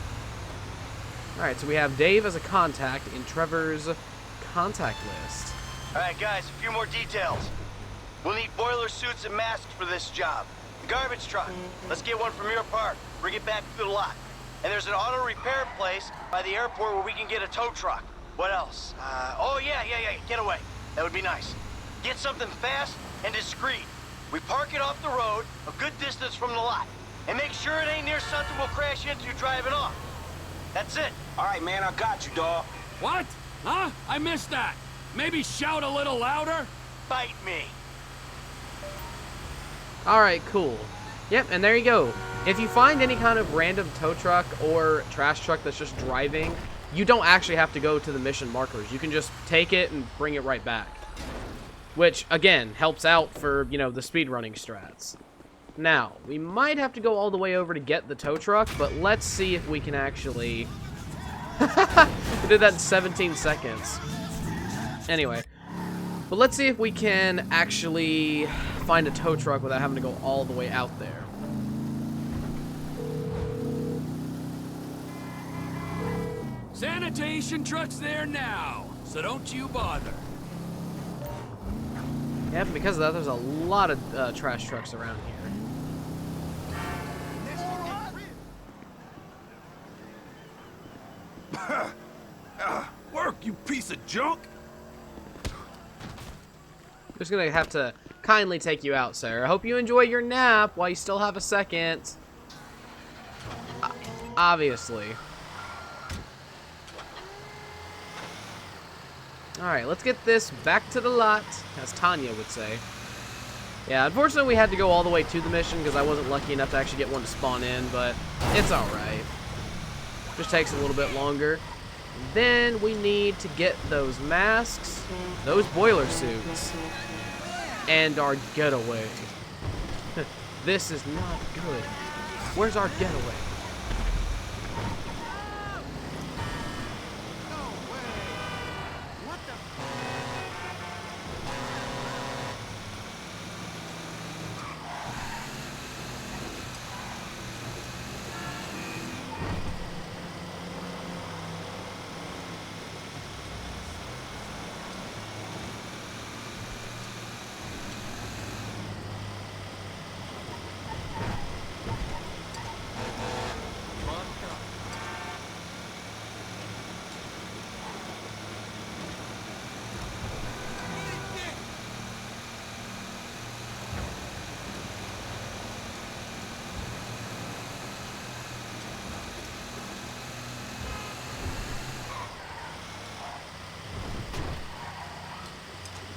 Alright, so we have Dave as a contact in Trevor's contact list. All right, guys, a few more details. We'll need boiler suits and masks for this job. The garbage truck. Let's get one from your park. Bring it back to the lot. And there's an auto repair place by the airport where we can get a tow truck. What else? Oh, yeah. Get away. That would be nice. Get something fast and discreet. We park it off the road, a good distance from the lot. And make sure it ain't near something we'll crash into driving off. That's it. All right, man, I got you, dawg. What? Huh? I missed that. Maybe shout a little louder? Bite me. Alright, cool. Yep, and there you go. If you find any kind of random tow truck or trash truck that's just driving, you don't actually have to go to the mission markers. You can just take it and bring it right back. Which, again, helps out for, you know, the speedrunning strats. Now, we might have to go all the way over to get the tow truck, but let's see if we can actually... We did that in 17 seconds. Anyway. But let's see if we can actually find a tow truck without having to go all the way out there. Sanitation truck's there now, so don't you bother. Yeah, but because of that, there's a lot of trash trucks around here. Work, you piece of junk! Just gonna have to kindly take you out, sir. I hope you enjoy your nap while you still have a second. Obviously. Alright, let's get this back to the lot, as Tanya would say. Yeah, unfortunately we had to go all the way to the mission because I wasn't lucky enough to actually get one to spawn in, but it's alright. Just takes a little bit longer. Then we need to get those masks, those boiler suits, and our getaway. This is not good. Where's our getaway?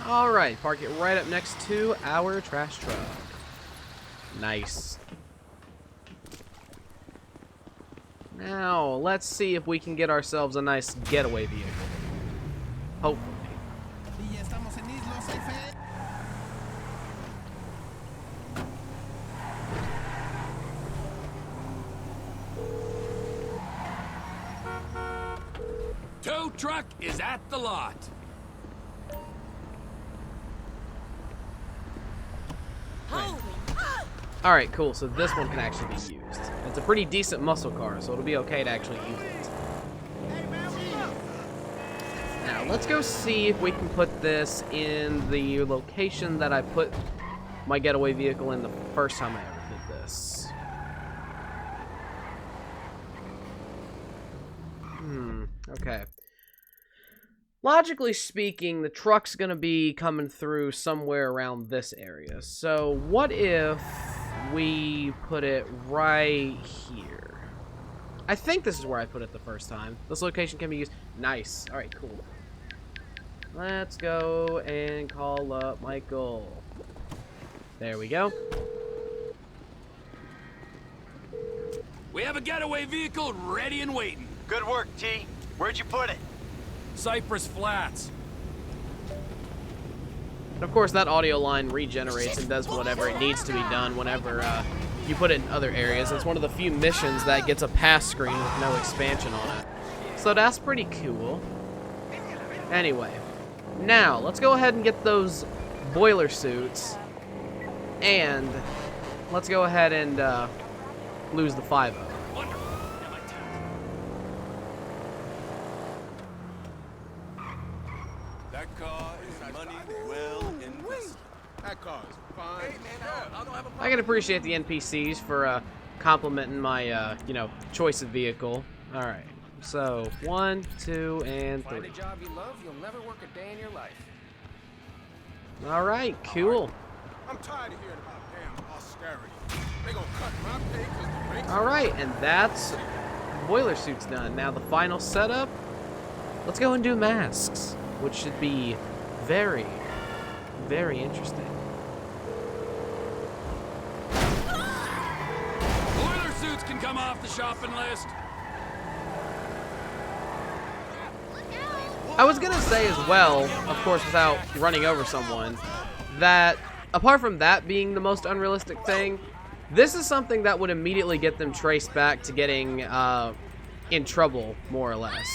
Alright, park it right up next to our trash truck. Nice. Now, let's see if we can get ourselves a nice getaway vehicle. Hopefully. Tow truck is at the lot. Alright, cool. So this one can actually be used. It's a pretty decent muscle car, so it'll be okay to actually use it. Now, let's go see if we can put this in the location that I put my getaway vehicle in the first time I ever did this. Okay. Logically speaking, the truck's gonna be coming through somewhere around this area. So what if we put it right here? I think this is where I put it the first time. This location can be used. Nice. Alright, cool. Let's go and call up Michael. There we go. We have a getaway vehicle ready and waiting. Good work, T. Where'd you put it? Cypress Flats. And of course, that audio line regenerates and does whatever it needs to be done whenever you put it in other areas. It's one of the few missions that gets a pass screen with no expansion on it. So that's pretty cool. Anyway, now let's go ahead and get those boiler suits. And let's go ahead and lose the 5-0. That car is money well invested. That car is fine. Hey, man, I don't have a problem. I can appreciate the NPCs for complimenting my, you know, choice of vehicle. All right, so 1, 2, and 3. Find a job you love, you'll never work a day in your life. All right, cool. I'm tired of hearing about damn austerity. They gonna cut my pay because the rates. All right, and that's boiler suits done. Now the final setup. Let's go and do masks, which should be very, very interesting. Boiler suits can come off the shopping list. I was gonna say as well, of course without running over someone, that apart from that being the most unrealistic thing, this is something that would immediately get them traced back to getting in trouble, more or less.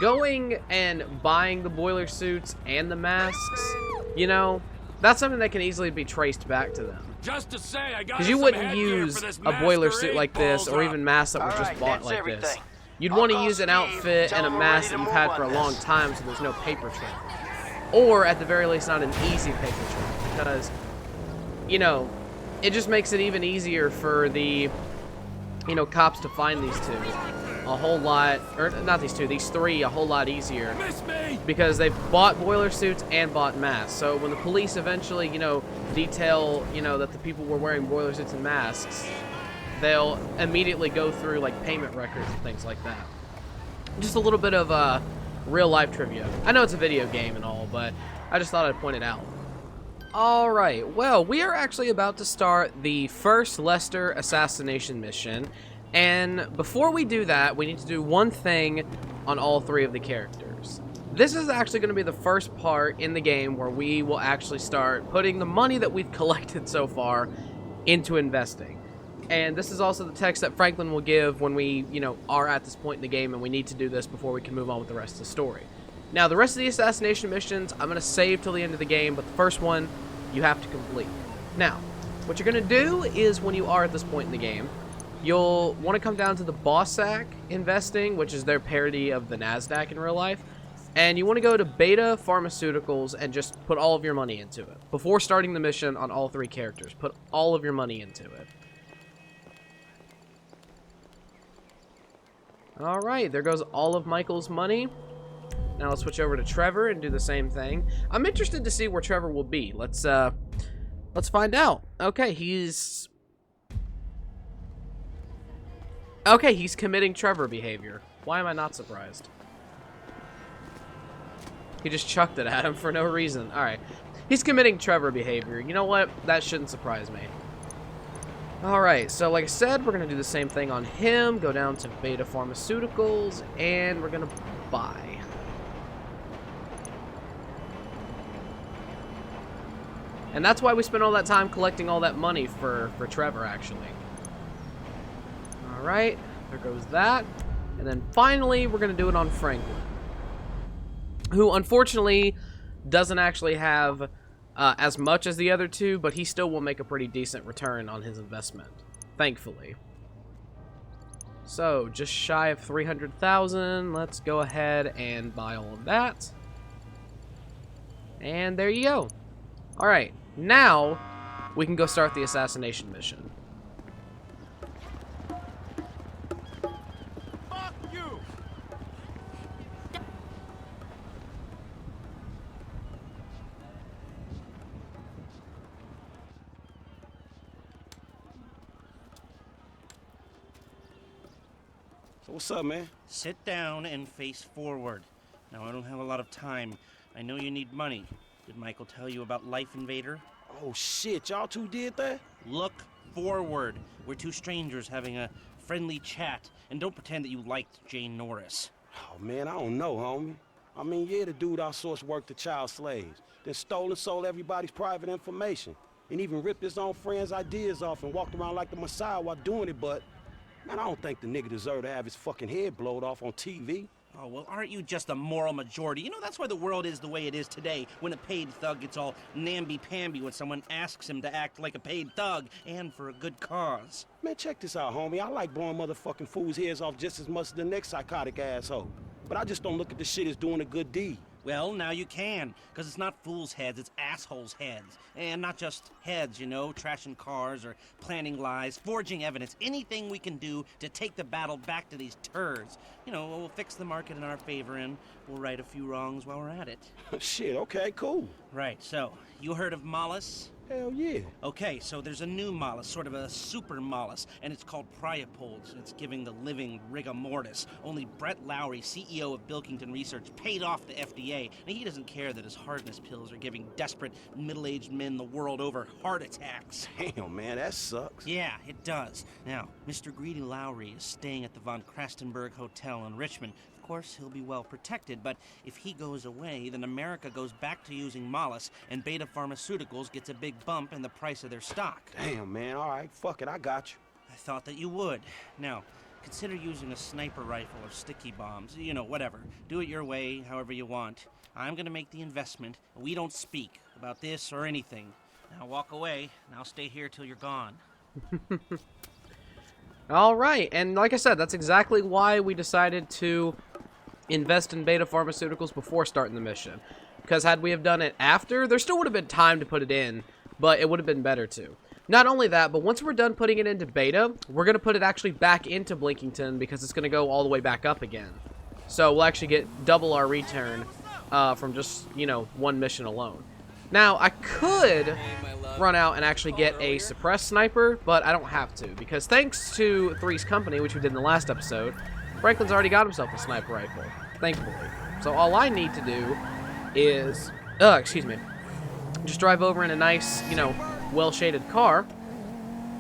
Going and buying the boiler suits and the masks, you know, that's something that can easily be traced back to them. Just to say, I got Because you wouldn't use a boiler suit like this, or even masks that were just bought like this. You'd want to use an outfit and a mask that you've had for a long time, so there's no paper trail. Or, at the very least, not an easy paper trail. Because, you know, it just makes it even easier for the, you know, cops to find these two. A whole lot, or not these two, these three a whole lot easier. Because they've bought boiler suits and bought masks. So when the police eventually, you know, detail, you know, that the people were wearing boiler suits and masks, they'll immediately go through, like, payment records and things like that. Just a little bit of real-life trivia. I know it's a video game and all, but I just thought I'd point it out. Alright, well, we are actually about to start the first Lester assassination mission. And before we do that, we need to do one thing on all three of the characters. This is actually going to be the first part in the game where we will actually start putting the money that we've collected so far into investing. And this is also the text that Franklin will give when we, you know, are at this point in the game and we need to do this before we can move on with the rest of the story. Now, the rest of the assassination missions, I'm going to save till the end of the game, but the first one, you have to complete. Now, what you're going to do is when you are at this point in the game, you'll want to come down to the Bossack investing, which is their parody of the NASDAQ in real life. And you want to go to Beta Pharmaceuticals and just put all of your money into it. Before starting the mission on all three characters, put all of your money into it. Alright, there goes all of Michael's money. Now let's switch over to Trevor and do the same thing. I'm interested to see where Trevor will be. Let's find out. Okay, he's committing Trevor behavior. Why am I not surprised? He just chucked it at him for no reason. Alright. He's committing Trevor behavior. You know what? That shouldn't surprise me. Alright, so like I said, we're going to do the same thing on him. Go down to Beta Pharmaceuticals, and we're going to buy. And that's why we spent all that time collecting all that money for Trevor, actually. Alright, there goes that. And then finally, we're going to do it on Franklin, who unfortunately doesn't actually have as much as the other two, but he still will make a pretty decent return on his investment, thankfully. So, just shy of 300,000. Let's go ahead and buy all of that. And there you go. Alright, now we can go start the assassination mission. So what's up, man? Sit down and face forward. Now, I don't have a lot of time. I know you need money. Did Michael tell you about Life Invader? Oh, shit. Y'all two did that? Look forward. We're two strangers having a friendly chat. And don't pretend that you liked Jane Norris. Oh, man, I don't know, homie. I mean, yeah, the dude outsourced work to child slaves. Then stole and sold everybody's private information. And even ripped his own friends' ideas off and walked around like the Messiah while doing it, but... man, I don't think the nigga deserved to have his fucking head blowed off on TV. Oh, well, aren't you just a moral majority? You know, that's why the world is the way it is today, when a paid thug gets all namby-pamby when someone asks him to act like a paid thug, and for a good cause. Man, check this out, homie. I like blowing motherfucking fools' heads off just as much as the next psychotic asshole. But I just don't look at this shit as doing a good deed. Well, now you can, because it's not fools' heads, it's assholes' heads. And not just heads, you know, trashing cars or planning lies, forging evidence, anything we can do to take the battle back to these turds. You know, we'll fix the market in our favor and we'll right a few wrongs while we're at it. Shit, okay, cool. Right, so, you heard of Mollis? Hell yeah. Okay, so there's a new Mollis, sort of a super Mollis, and it's called Priapold. It's giving the living rigor mortis. Only Brett Lowry, CEO of Bilkington Research, paid off the FDA, and he doesn't care that his hardness pills are giving desperate middle-aged men the world over heart attacks. Damn, man, that sucks. Yeah, it does. Now, Mr. Greedy Lowry is staying at the Von Krastenberg Hotel in Richmond. Of course, he'll be well protected, but if he goes away, then America goes back to using Mollis, and Beta Pharmaceuticals gets a big bump in the price of their stock. Damn, man. All right, fuck it. I got you. I thought that you would. Now, consider using a sniper rifle or sticky bombs. You know, whatever. Do it your way, however you want. I'm gonna make the investment. We don't speak about this or anything. Now walk away, and I'll stay here till you're gone. All right, and like I said, that's exactly why we decided to invest in Beta Pharmaceuticals before starting the mission. Because had we have done it after, there still would have been time to put it in, but it would have been better to. Not only that, but once we're done putting it into Beta, we're going to put it actually back into Blinkington because it's going to go all the way back up again. So we'll actually get double our return from just, you know, one mission alone. Now, I could run out and actually get a suppressed sniper, but I don't have to, because thanks to Three's Company, which we did in the last episode, Franklin's already got himself a sniper rifle, thankfully. So all I need to do is, just drive over in a nice, you know, well-shaded car,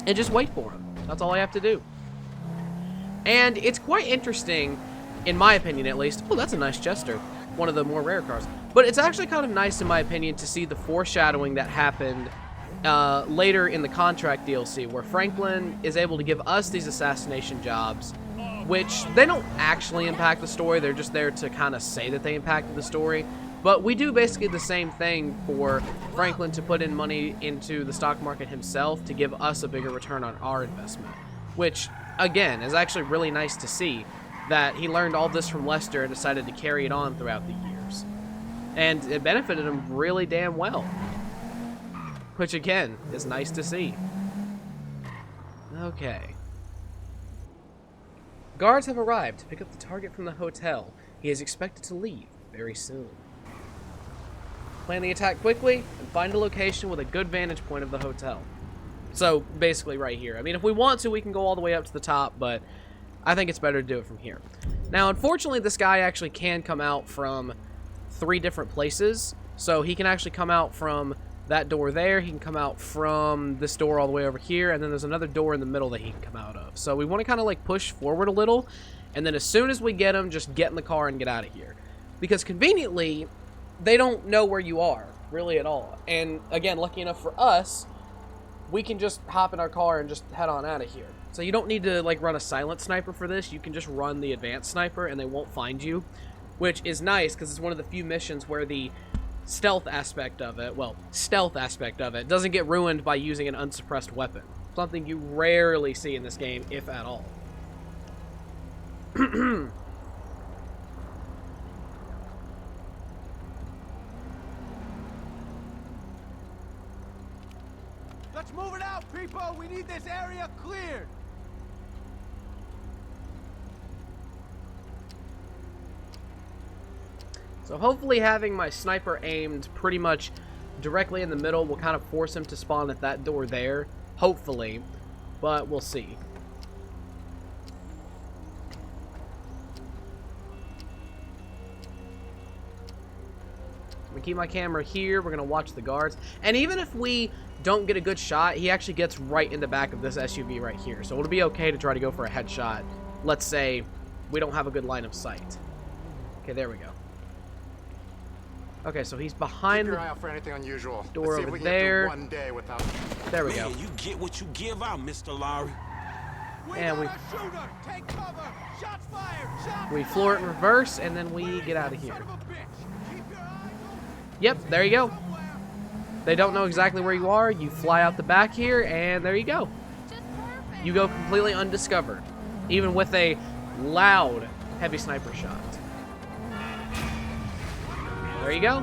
and just wait for him. That's all I have to do. And it's quite interesting, in my opinion at least. Oh, that's a nice Jester. One of the more rare cars. But it's actually kind of nice, in my opinion, to see the foreshadowing that happened later in the Contract DLC, where Franklin is able to give us these assassination jobs, which they don't actually impact the story. They're just there to kind of say that they impacted the story. But we do basically the same thing for Franklin to put in money into the stock market himself to give us a bigger return on our investment, which, again, is actually really nice to see that he learned all this from Lester and decided to carry it on throughout the years. And it benefited him really damn well, which, again, is nice to see. Okay. Guards have arrived to pick up the target from the hotel. He is expected to leave very soon. Plan the attack quickly and find a location with a good vantage point of the hotel. So, basically right here. I mean, if we want to, we can go all the way up to the top, but I think it's better to do it from here. Now, unfortunately, this guy actually can come out from 3 different places. So he can actually come out from that door there. He can come out from this door all the way over here. And then there's another door in the middle that he can come out of. So we want to kind of like push forward a little. And then as soon as we get him, just get in the car and get out of here. Because conveniently, they don't know where you are, really at all. And again, lucky enough for us, we can just hop in our car and just head on out of here. So you don't need to like run a silent sniper for this. You can just run the advanced sniper and they won't find you, which is nice because it's one of the few missions where the stealth aspect of it, doesn't get ruined by using an unsuppressed weapon. Something you rarely see in this game, if at all. Let's move it out, people! We need this area cleared! So hopefully having my sniper aimed pretty much directly in the middle will kind of force him to spawn at that door there. Hopefully. But we'll see. I'm going to keep my camera here. We're going to watch the guards. And even if we don't get a good shot, he actually gets right in the back of this SUV right here. So it'll be okay to try to go for a headshot. Let's say we don't have a good line of sight. Okay, there we go. Okay, so he's behind Keep your eye out for anything unusual. door Let's see over if we there. Can get through one day without... There we go. Man, you get what you give out, Mr. Lowry. And we Shooter! Take cover! Shots fired! Shots we floor it in reverse, and then we get out of here. Yep, there you go. They don't know exactly where you are. You fly out the back here, and there you go. You go completely undiscovered, even with a loud heavy sniper shot. There you go.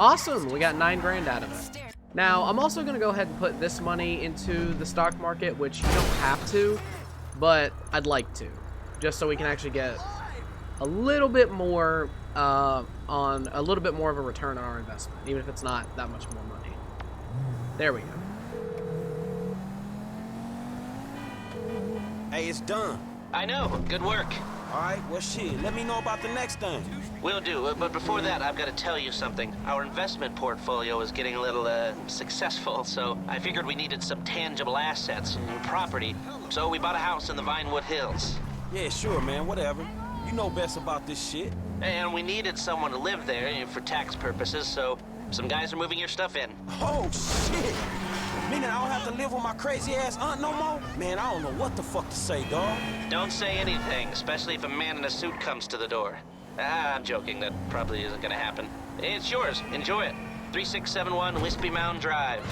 Awesome, we got 9 grand out of it. Now, I'm also going to go ahead and put this money into the stock market, which you don't have to, but I'd like to, just so we can actually get a little bit more of a return on our investment, even if it's not that much more money. There we go. Hey, it's done. I know. Good work. All right, well, shit, let me know about the next thing. Will do, but before that, I've got to tell you something. Our investment portfolio is getting a little, successful, so I figured we needed some tangible assets and property, so we bought a house in the Vinewood Hills. Yeah, sure, man, whatever. You know best about this shit. And we needed someone to live there for tax purposes, so some guys are moving your stuff in. Oh, shit! Meaning I don't have to live with my crazy-ass aunt no more? Man, I don't know what the fuck to say, dawg. Don't say anything, especially if a man in a suit comes to the door. I'm joking, that probably isn't gonna happen. It's yours, enjoy it. 3671 Wispy Mound Drive.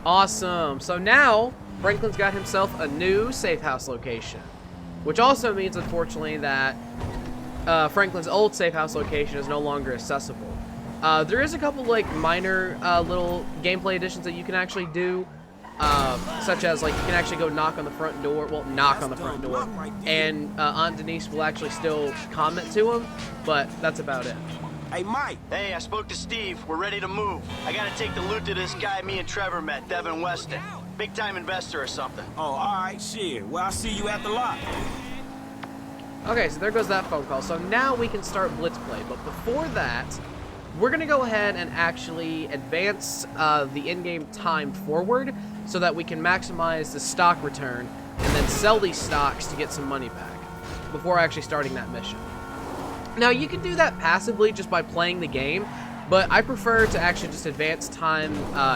Awesome. So now, Franklin's got himself a new safe house location. Which also means, unfortunately, that Franklin's old safe house location is no longer accessible. There is a couple, like, minor little gameplay additions that you can actually do. Such as, like, you can actually go knock on the front door. Well, knock on the front door. And Aunt Denise will actually still comment to him. But that's about it. Hey, Mike. Hey, I spoke to Steve. We're ready to move. I gotta take the loot to this guy me and Trevor met, Devin Weston. Big-time investor or something. Oh, all right, shit. Well, I'll see you at the lot. Okay, so there goes that phone call. So now we can start Blitz Play. But before that, we're going to go ahead and actually advance the in-game time forward so that we can maximize the stock return and then sell these stocks to get some money back before actually starting that mission. Now, you can do that passively just by playing the game, but I prefer to actually just advance time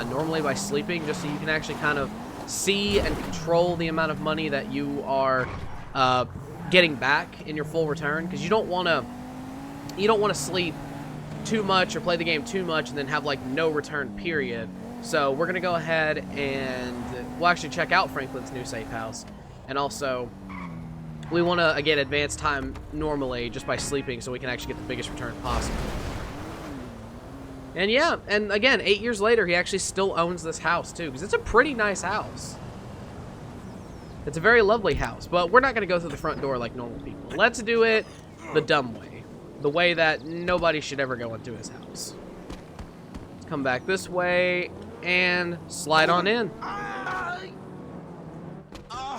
normally by sleeping, just so you can actually kind of see and control the amount of money that you are getting back in your full return, because you don't want to sleep too much or play the game too much and then have like no return period. So we're gonna go ahead and we'll actually check out Franklin's new safe house, and also we want to again advance time normally just by sleeping so we can actually get the biggest return possible. And yeah, and again, 8 years later, he actually still owns this house too, because it's a pretty nice house. It's a very lovely house, but we're not going to go through the front door like normal people. Let's do it the dumb way. The way that nobody should ever go into his house. Let's come back this way and slide on in.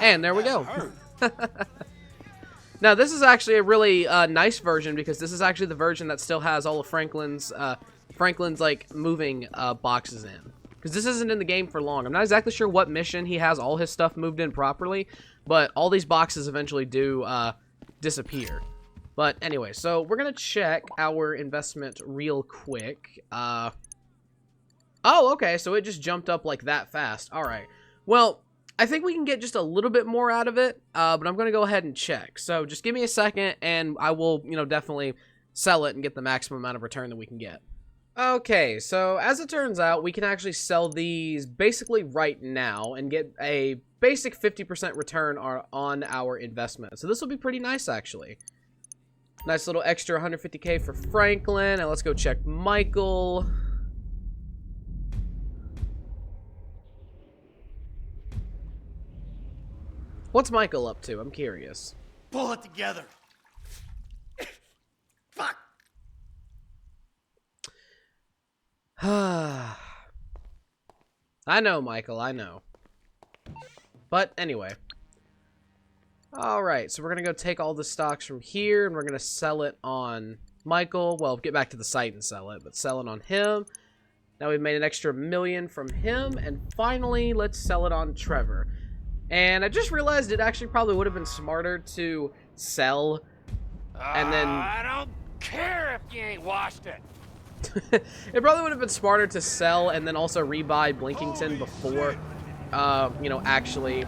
And there we go. Now, this is actually a really nice version, because this is actually the version that still has all of Franklin's like moving boxes in. Because this isn't in the game for long. I'm not exactly sure what mission he has all his stuff moved in properly, but all these boxes eventually do disappear. But anyway, so we're going to check our investment real quick. Oh, okay, so it just jumped up like that fast. All right. Well, I think we can get just a little bit more out of it, but I'm going to go ahead and check. So just give me a second, and I will, definitely sell it and get the maximum amount of return that we can get. Okay, so as it turns out, we can actually sell these basically right now and get a basic 50% return on our investment. So this will be pretty nice, actually. Nice little extra 150k for Franklin. And let's go check Michael. What's Michael up to? I'm curious. Pull it together. Fuck. I know, Michael, I know. But anyway. Alright, so we're going to go take all the stocks from here, and we're going to sell it on Michael. Well, get back to the site and sell it, but sell it on him. Now we've made an extra $1 million from him, and finally, let's sell it on Trevor. And I just realized it actually probably would have been smarter to sell, and then... I don't care if you ain't washed it. It probably would have been smarter to sell and then also rebuy Blinkington before, actually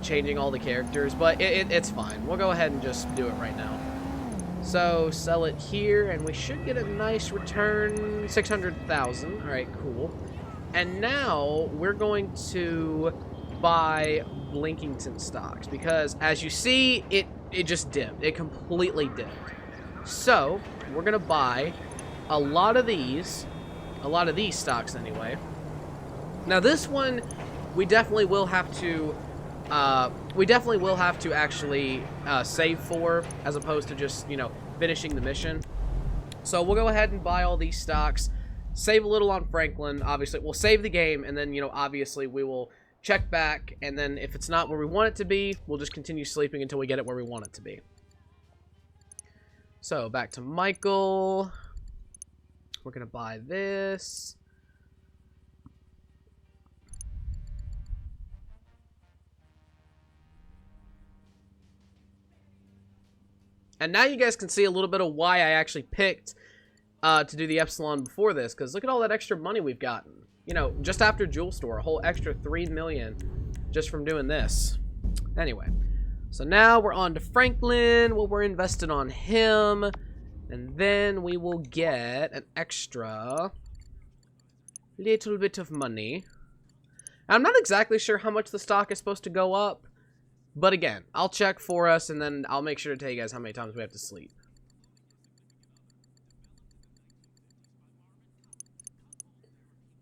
changing all the characters. But it's fine. We'll go ahead and just do it right now. So, sell it here, and we should get a nice return, 600,000. All right, cool. And now, we're going to buy Blinkington stocks, because as you see, it just dipped. It completely dipped. So, we're going to buy a lot of these stocks anyway. Now this one, we definitely will have to actually save for, as opposed to just, finishing the mission. So we'll go ahead and buy all these stocks, save a little on Franklin. Obviously, we'll save the game, and then, obviously we will check back, and then if it's not where we want it to be, we'll just continue sleeping until we get it where we want it to be. So back to Michael. We're gonna buy this. And now you guys can see a little bit of why I actually picked to do the Epsilon before this, because look at all that extra money we've gotten. You know, just after Jewel Store, a whole extra $3 million just from doing this. Anyway, so now we're on to Franklin. Well, we're invested on him, and then we will get an extra little bit of money. I'm not exactly sure how much the stock is supposed to go up, but again, I'll check for us, and then I'll make sure to tell you guys how many times we have to sleep.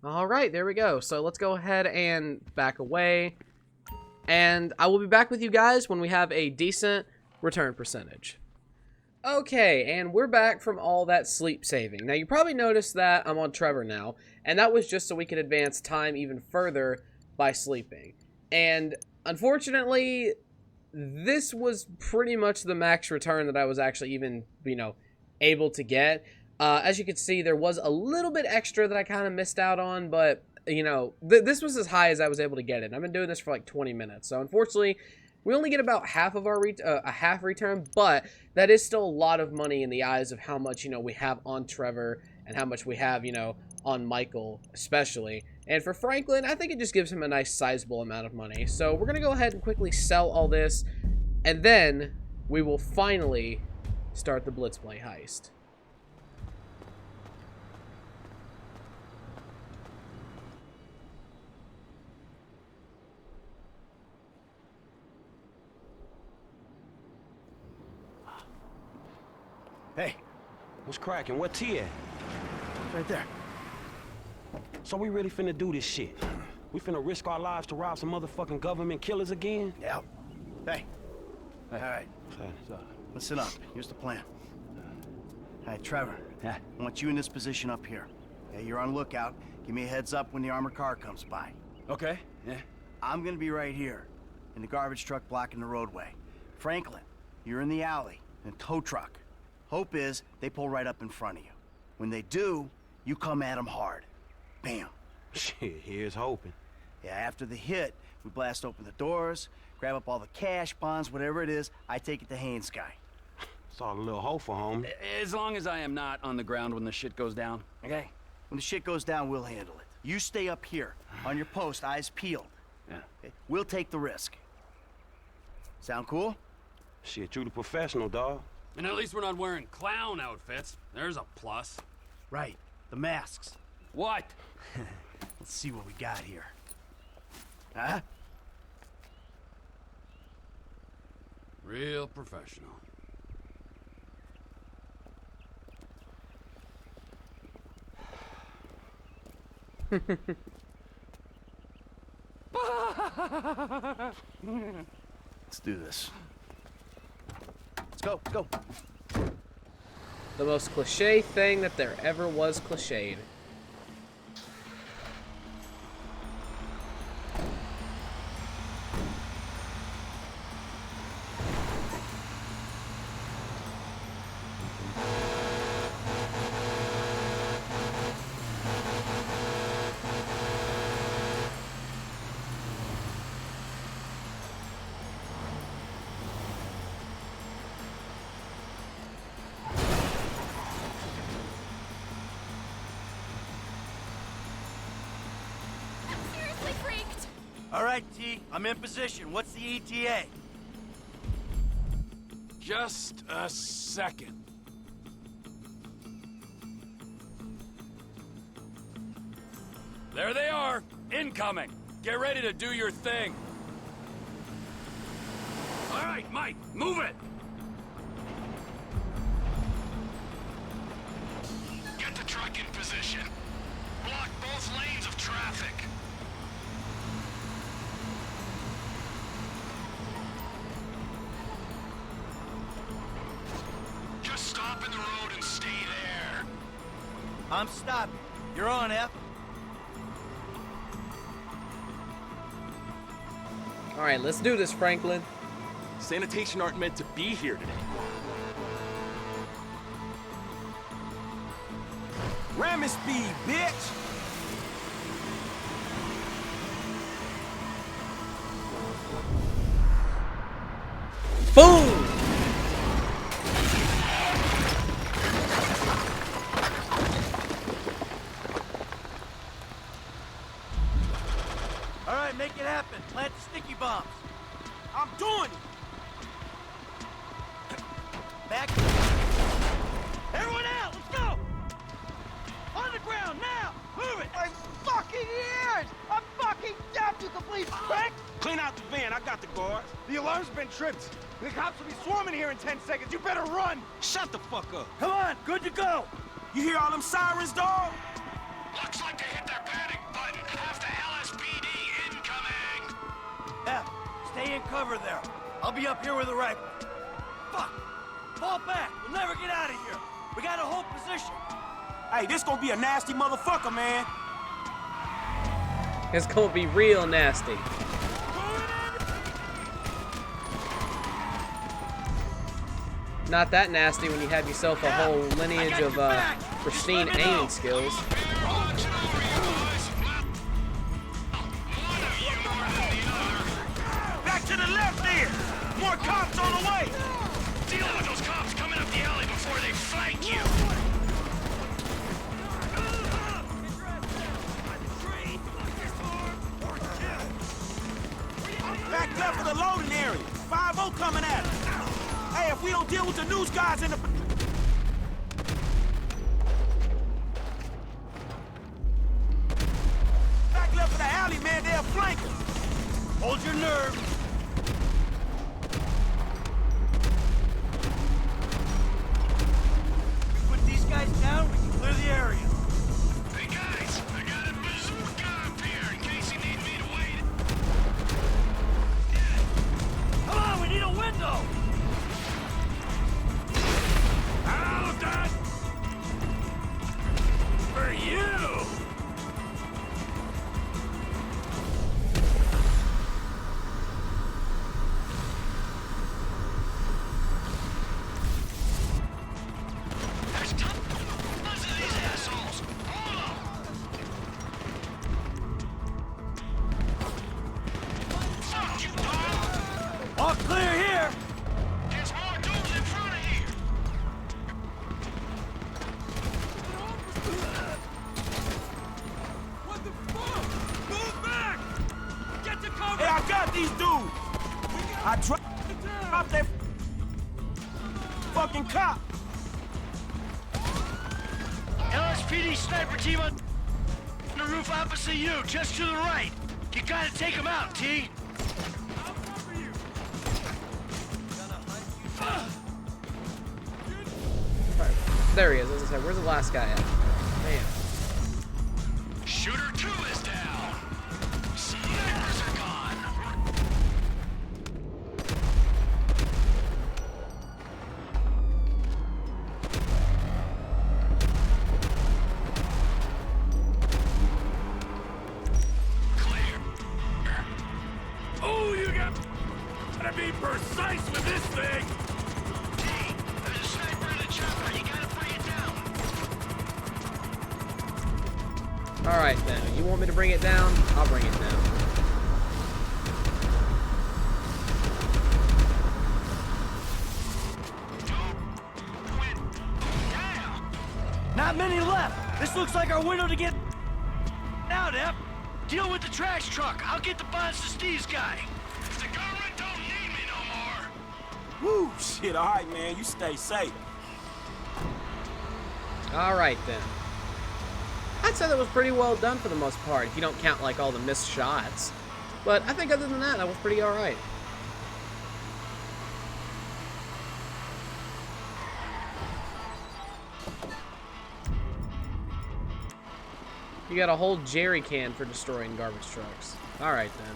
Alright, there we go. So let's go ahead and back away. And I will be back with you guys when we have a decent return percentage. Okay, and we're back from all that sleep saving. Now, you probably noticed that I'm on Trevor now, and that was just so we could advance time even further by sleeping. And unfortunately, this was pretty much the max return that I was actually even, you know, able to get. As you can see, there was a little bit extra that I kind of missed out on, but, you know, this was as high as I was able to get it. I've been doing this for like 20 minutes, so unfortunately, we only get about half of our a half return, but that is still a lot of money in the eyes of how much, you know, we have on Trevor and how much we have, you know, on Michael especially. And for Franklin, I think it just gives him a nice sizable amount of money. So we're going to go ahead and quickly sell all this, and then we will finally start the Blitzplay heist. Hey. What's cracking? What T at? Right there. So we really finna do this shit? We finna risk our lives to rob some motherfucking government killers again? Yep. Hey. All right. So, listen up. Here's the plan. Hey, Trevor. Yeah. I want you in this position up here. Hey, you're on lookout. Give me a heads up when the armored car comes by. Okay. Yeah. I'm gonna be right here, in the garbage truck blocking the roadway. Franklin, you're in the alley, in a tow truck. Hope is they pull right up in front of you. When they do, you come at them hard. Bam. Shit, here's hoping. Yeah, after the hit, we blast open the doors, grab up all the cash, bonds, whatever it is, I take it to Haynes guy. It's all a little hopeful, homie. As long as I am not on the ground when the shit goes down. Okay? When the shit goes down, we'll handle it. You stay up here, on your post, eyes peeled. Yeah. Okay? We'll take the risk. Sound cool? Shit, you the professional, dawg. And at least we're not wearing clown outfits. There's a plus. Right. The masks. What? Let's see what we got here. Huh? Real professional. Let's do this. Let's go, let's go. The most cliche thing that there ever was cliched. All right, T, I'm in position. What's the ETA? Just a second. There they are, incoming. Get ready to do your thing. All right, Mike, move it. Get the truck in position. Block both lanes of traffic. Just stop in the road and stay there. I'm stopping. You're on, F. All right, let's do this, Franklin. Sanitation aren't meant to be here today. Ramming speed, bitch! Boom! All right, make it happen. Plant the sticky bombs. I'm doing it! Back. Everyone out! Let's go! On the ground, now! Move it! My fucking ears! I'm fucking deaf, you complete prick! Clean out the van, I got the guards. The alarm's been tripped. The cops will be swarming here in 10 seconds. You better run! Shut the fuck up. Come on, good to go. You hear all them sirens, dog? Looks like they hit their panic button. Half the LSPD incoming. F, stay in cover there. I'll be up here with a rifle. Fuck! Fall back. We'll never get out of here. We gotta hold position. Hey, this gonna be a nasty motherfucker, man. It's gonna be real nasty. Not that nasty when you have yourself a whole lineage of pristine aiming skills. Back to the left here. More cops on the way. Dealing with those cops coming up the alley before they flank you. Back left of the loading area. 5-0 coming at us. Hey, if we don't deal with the news guys in the... Back left of the alley, man, they'll flank us. Hold your nerve. We put these guys down, we can clear the area. Hey guys, I got a bazooka up here in case you need me to wait. Come on, we need a window. All of that for you. There's tons of these assholes. Hold on. Fuck you, dog. All clear here. There's more dudes in front of here. What the fuck? Move back! Get to cover! Hey, I got these dudes. I dropped that fucking cop. LSPD sniper team on the roof opposite you, just to the right. You gotta take them out, T. Alright, there he is, as I said. Where's the last guy at? Man. Shooter 2 is down. Snipers are gone. Oh, you gotta be precise with this thing! T, there's a sniper in the chopper. You gotta bring it down. Alright then. You want me to bring it down? I'll bring it down. Not many left. This looks like our window to get out, F. Deal with the trash truck. I'll get the bonds to Steve's guy. The government don't need me no more. Woo, shit, all right, man. You stay safe. Alright then. I'd say that was pretty well done for the most part, if you don't count like all the missed shots. But I think other than that, that was pretty alright. You got a whole jerry can for destroying garbage trucks. Alright then.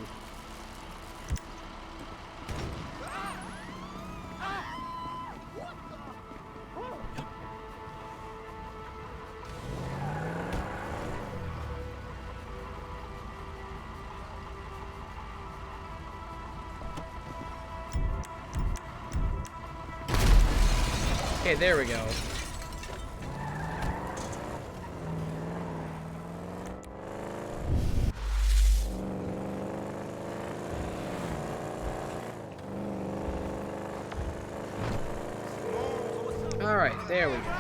Okay, there we go. All right, there we go.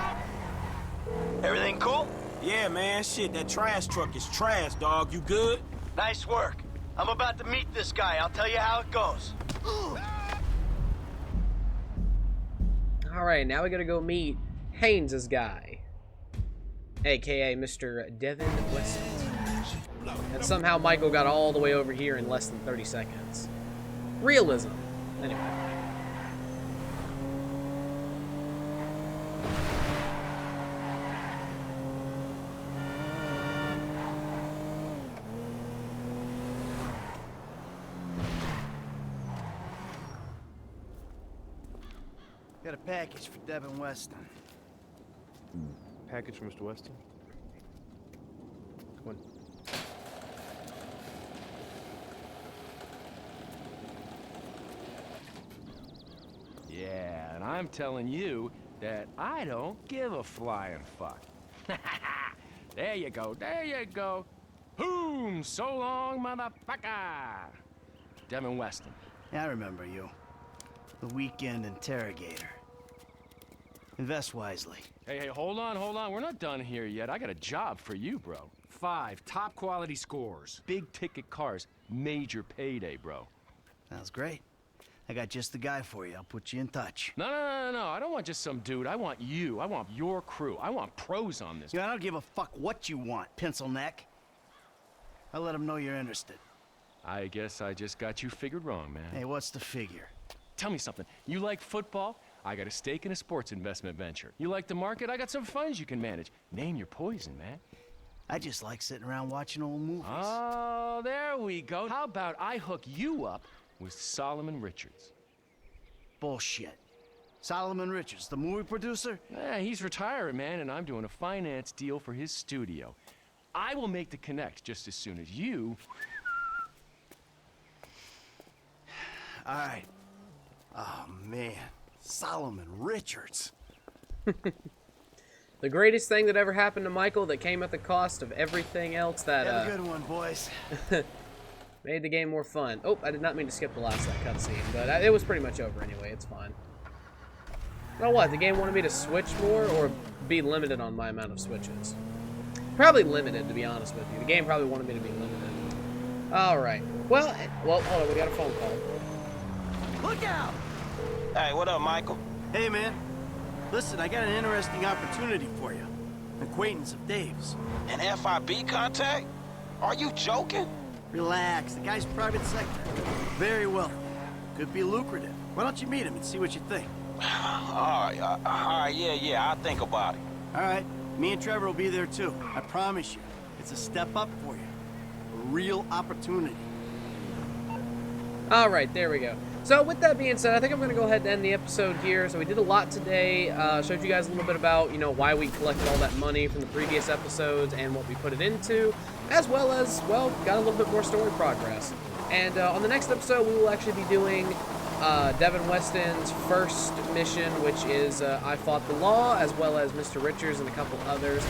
Everything cool? Yeah, man. Shit, that trash truck is trash, dog. You good? Nice work. I'm about to meet this guy. I'll tell you how it goes. All right, now we gotta go meet Haynes' guy, aka Mr. Devin Weston. And somehow Michael got all the way over here in less than 30 seconds. Realism. Anyway. Got a package for Devin Weston. Package for Mr. Weston? Come on. Yeah, and I'm telling you that I don't give a flying fuck. There you go, there you go. Boom! So long, motherfucker! Devin Weston. Yeah, I remember you. The weekend interrogator. Invest wisely. Hey, hold on, hold on. We're not done here yet. I got a job for you, bro. 5 top quality scores. Big ticket cars. Major payday, bro. Sounds great. I got just the guy for you. I'll put you in touch. No. I don't want just some dude. I want you. I want your crew. I want pros on this. Yeah, I don't give a fuck what you want, pencil neck. I'll let him know you're interested. I guess I just got you figured wrong, man. Hey, what's the figure? Tell me something. You like football? I got a stake in a sports investment venture. You like the market? I got some funds you can manage. Name your poison, man. I just like sitting around watching old movies. Oh, there we go. How about I hook you up with Solomon Richards? Bullshit. Solomon Richards, the movie producer? Yeah, he's retiring, man, and I'm doing a finance deal for his studio. I will make the connect just as soon as you... All right. Oh, man. Solomon Richards. The greatest thing that ever happened to Michael that came at the cost of everything else that Have a good one, boys. made the game more fun. Oh, I did not mean to skip the last of that cutscene, but it was pretty much over anyway. It's fine. You know what? The game wanted me to switch more or be limited on my amount of switches. Probably limited, to be honest with you. The game probably wanted me to be limited. All right. Well, hold on. We got a phone call. Look out! Hey, what up, Michael? Hey, man. Listen, I got an interesting opportunity for you. An acquaintance of Dave's. An FIB contact? Are you joking? Relax. The guy's private sector. Very wealthy. Could be lucrative. Why don't you meet him and see what you think? All right, yeah, I'll think about it. All right. Me and Trevor will be there, too. I promise you. It's a step up for you. A real opportunity. All right, there we go. So with that being said, I think I'm going to go ahead and end the episode here. So we did a lot today. Showed you guys a little bit about, why we collected all that money from the previous episodes and what we put it into, as well as, well, got a little bit more story progress. And on the next episode, we will actually be doing Devin Weston's first mission, which is I Fought the Law, as well as Mr. Richards and a couple others.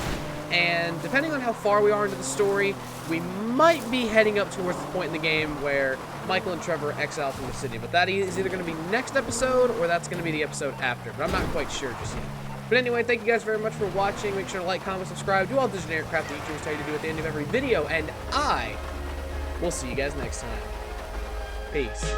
And depending on how far we are into the story, we might be heading up towards the point in the game where Michael and Trevor are exiled from the city. But that is either going to be next episode or that's going to be the episode after. But I'm not quite sure just yet. But anyway, thank you guys very much for watching. Make sure to like, comment, subscribe, do all the generic crap that YouTubers tell you to do at the end of every video. And I will see you guys next time. Peace.